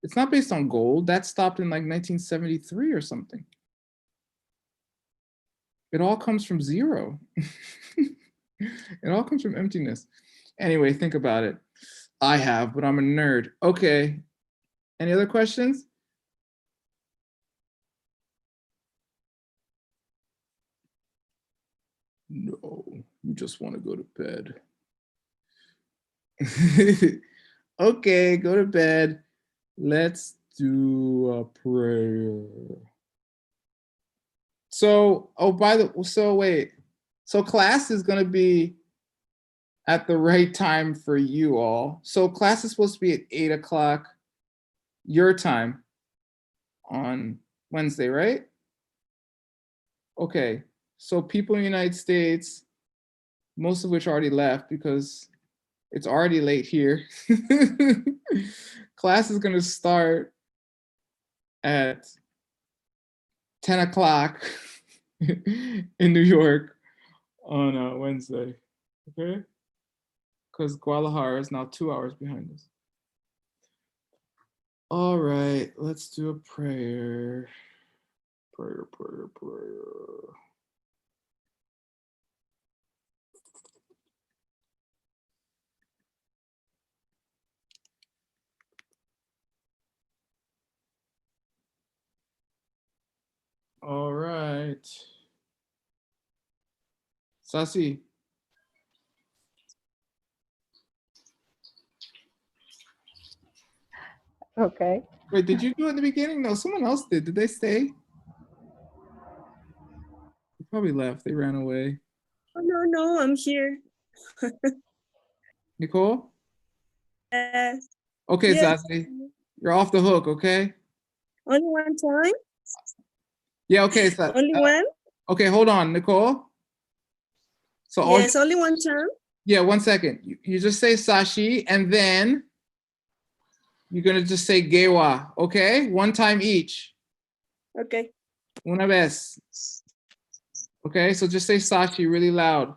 It's not based on gold. That stopped in like 1973 or something. It all comes from zero. It all comes from emptiness. Anyway, think about it. I have, but I'm a nerd. Okay. Any other questions? No, you just want to go to bed. Okay, go to bed. Let's do a prayer. So, wait. So class is going to be at the right time for you all. So class is supposed to be at 8 o'clock your time on Wednesday, right? Okay. So people in the United States, most of which already left because it's already late here. Class is going to start at 10 o'clock in New York on Wednesday, okay? Because Guadalajara is now 2 hours behind us. All right, let's do a prayer. Prayer. All right. Sasi. Okay. Wait, did you do it in the beginning? No, someone else did. Did they stay? They probably left. They ran away. Oh, no, I'm here. Nicole? Yes. Okay, Yes. Sasi. You're off the hook, okay? Only one time? Yeah, okay. So, Only one? okay, hold on, Nicole. So all, Yes, only one time. yeah, 1 second. You just say sashi, and then you're gonna just say gewa, okay? One time each. Okay. Una vez. Okay, so just say sashi really loud.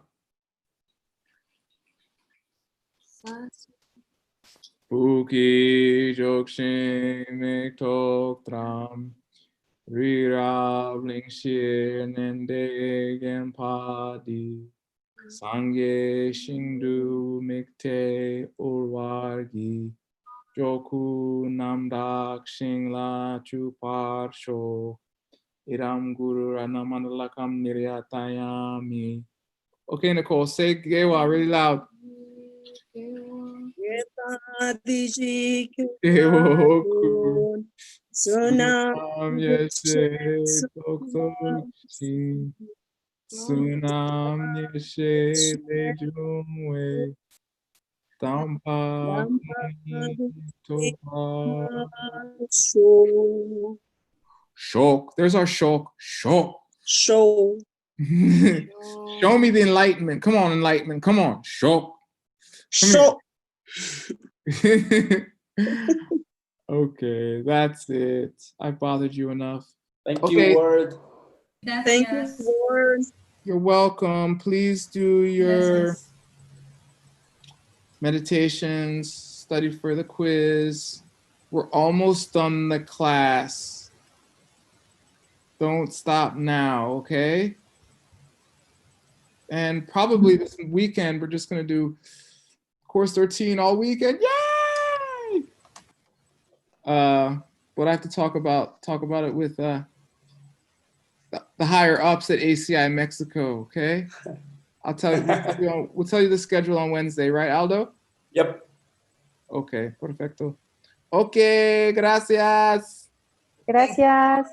Buki jokshin miktok tram. Rirabling shir nende genpadi. Sangye shingdu mikte urwargi. Joku namdak shingla chuparsho. Iram guru anamandalakam niryatayami. Okay, Nicole, say gewa really loud. Diji Gewoku. Sunam Yeshe Doktorchi. Sunam Yeshe Lejumwe. Tampa Topa. Shok. There's our shok. Shok. Show. Show me the enlightenment. Come on, enlightenment. Come on. Shok. Show. Okay, that's it. I bothered you enough. Thank Okay. you, Word. Thank you, Lord. You're welcome. Please do your meditations, study for the quiz. We're almost done the class. Don't stop now, okay? And probably this weekend, we're just gonna do course 13 all weekend. Yay! But I have to talk about it with the higher ups at ACI Mexico, okay? I'll tell you, we'll tell you the schedule on Wednesday, right, Aldo? Yep. Okay, perfecto. Okay, gracias. Gracias.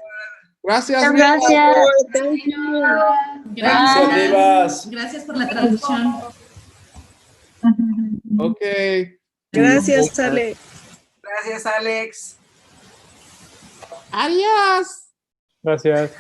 Gracias. Gracias. Thank you. Gracias, Rivas. Gracias por la traducción. Okay. Gracias, Ale. Gracias, Alex. Adiós. Gracias.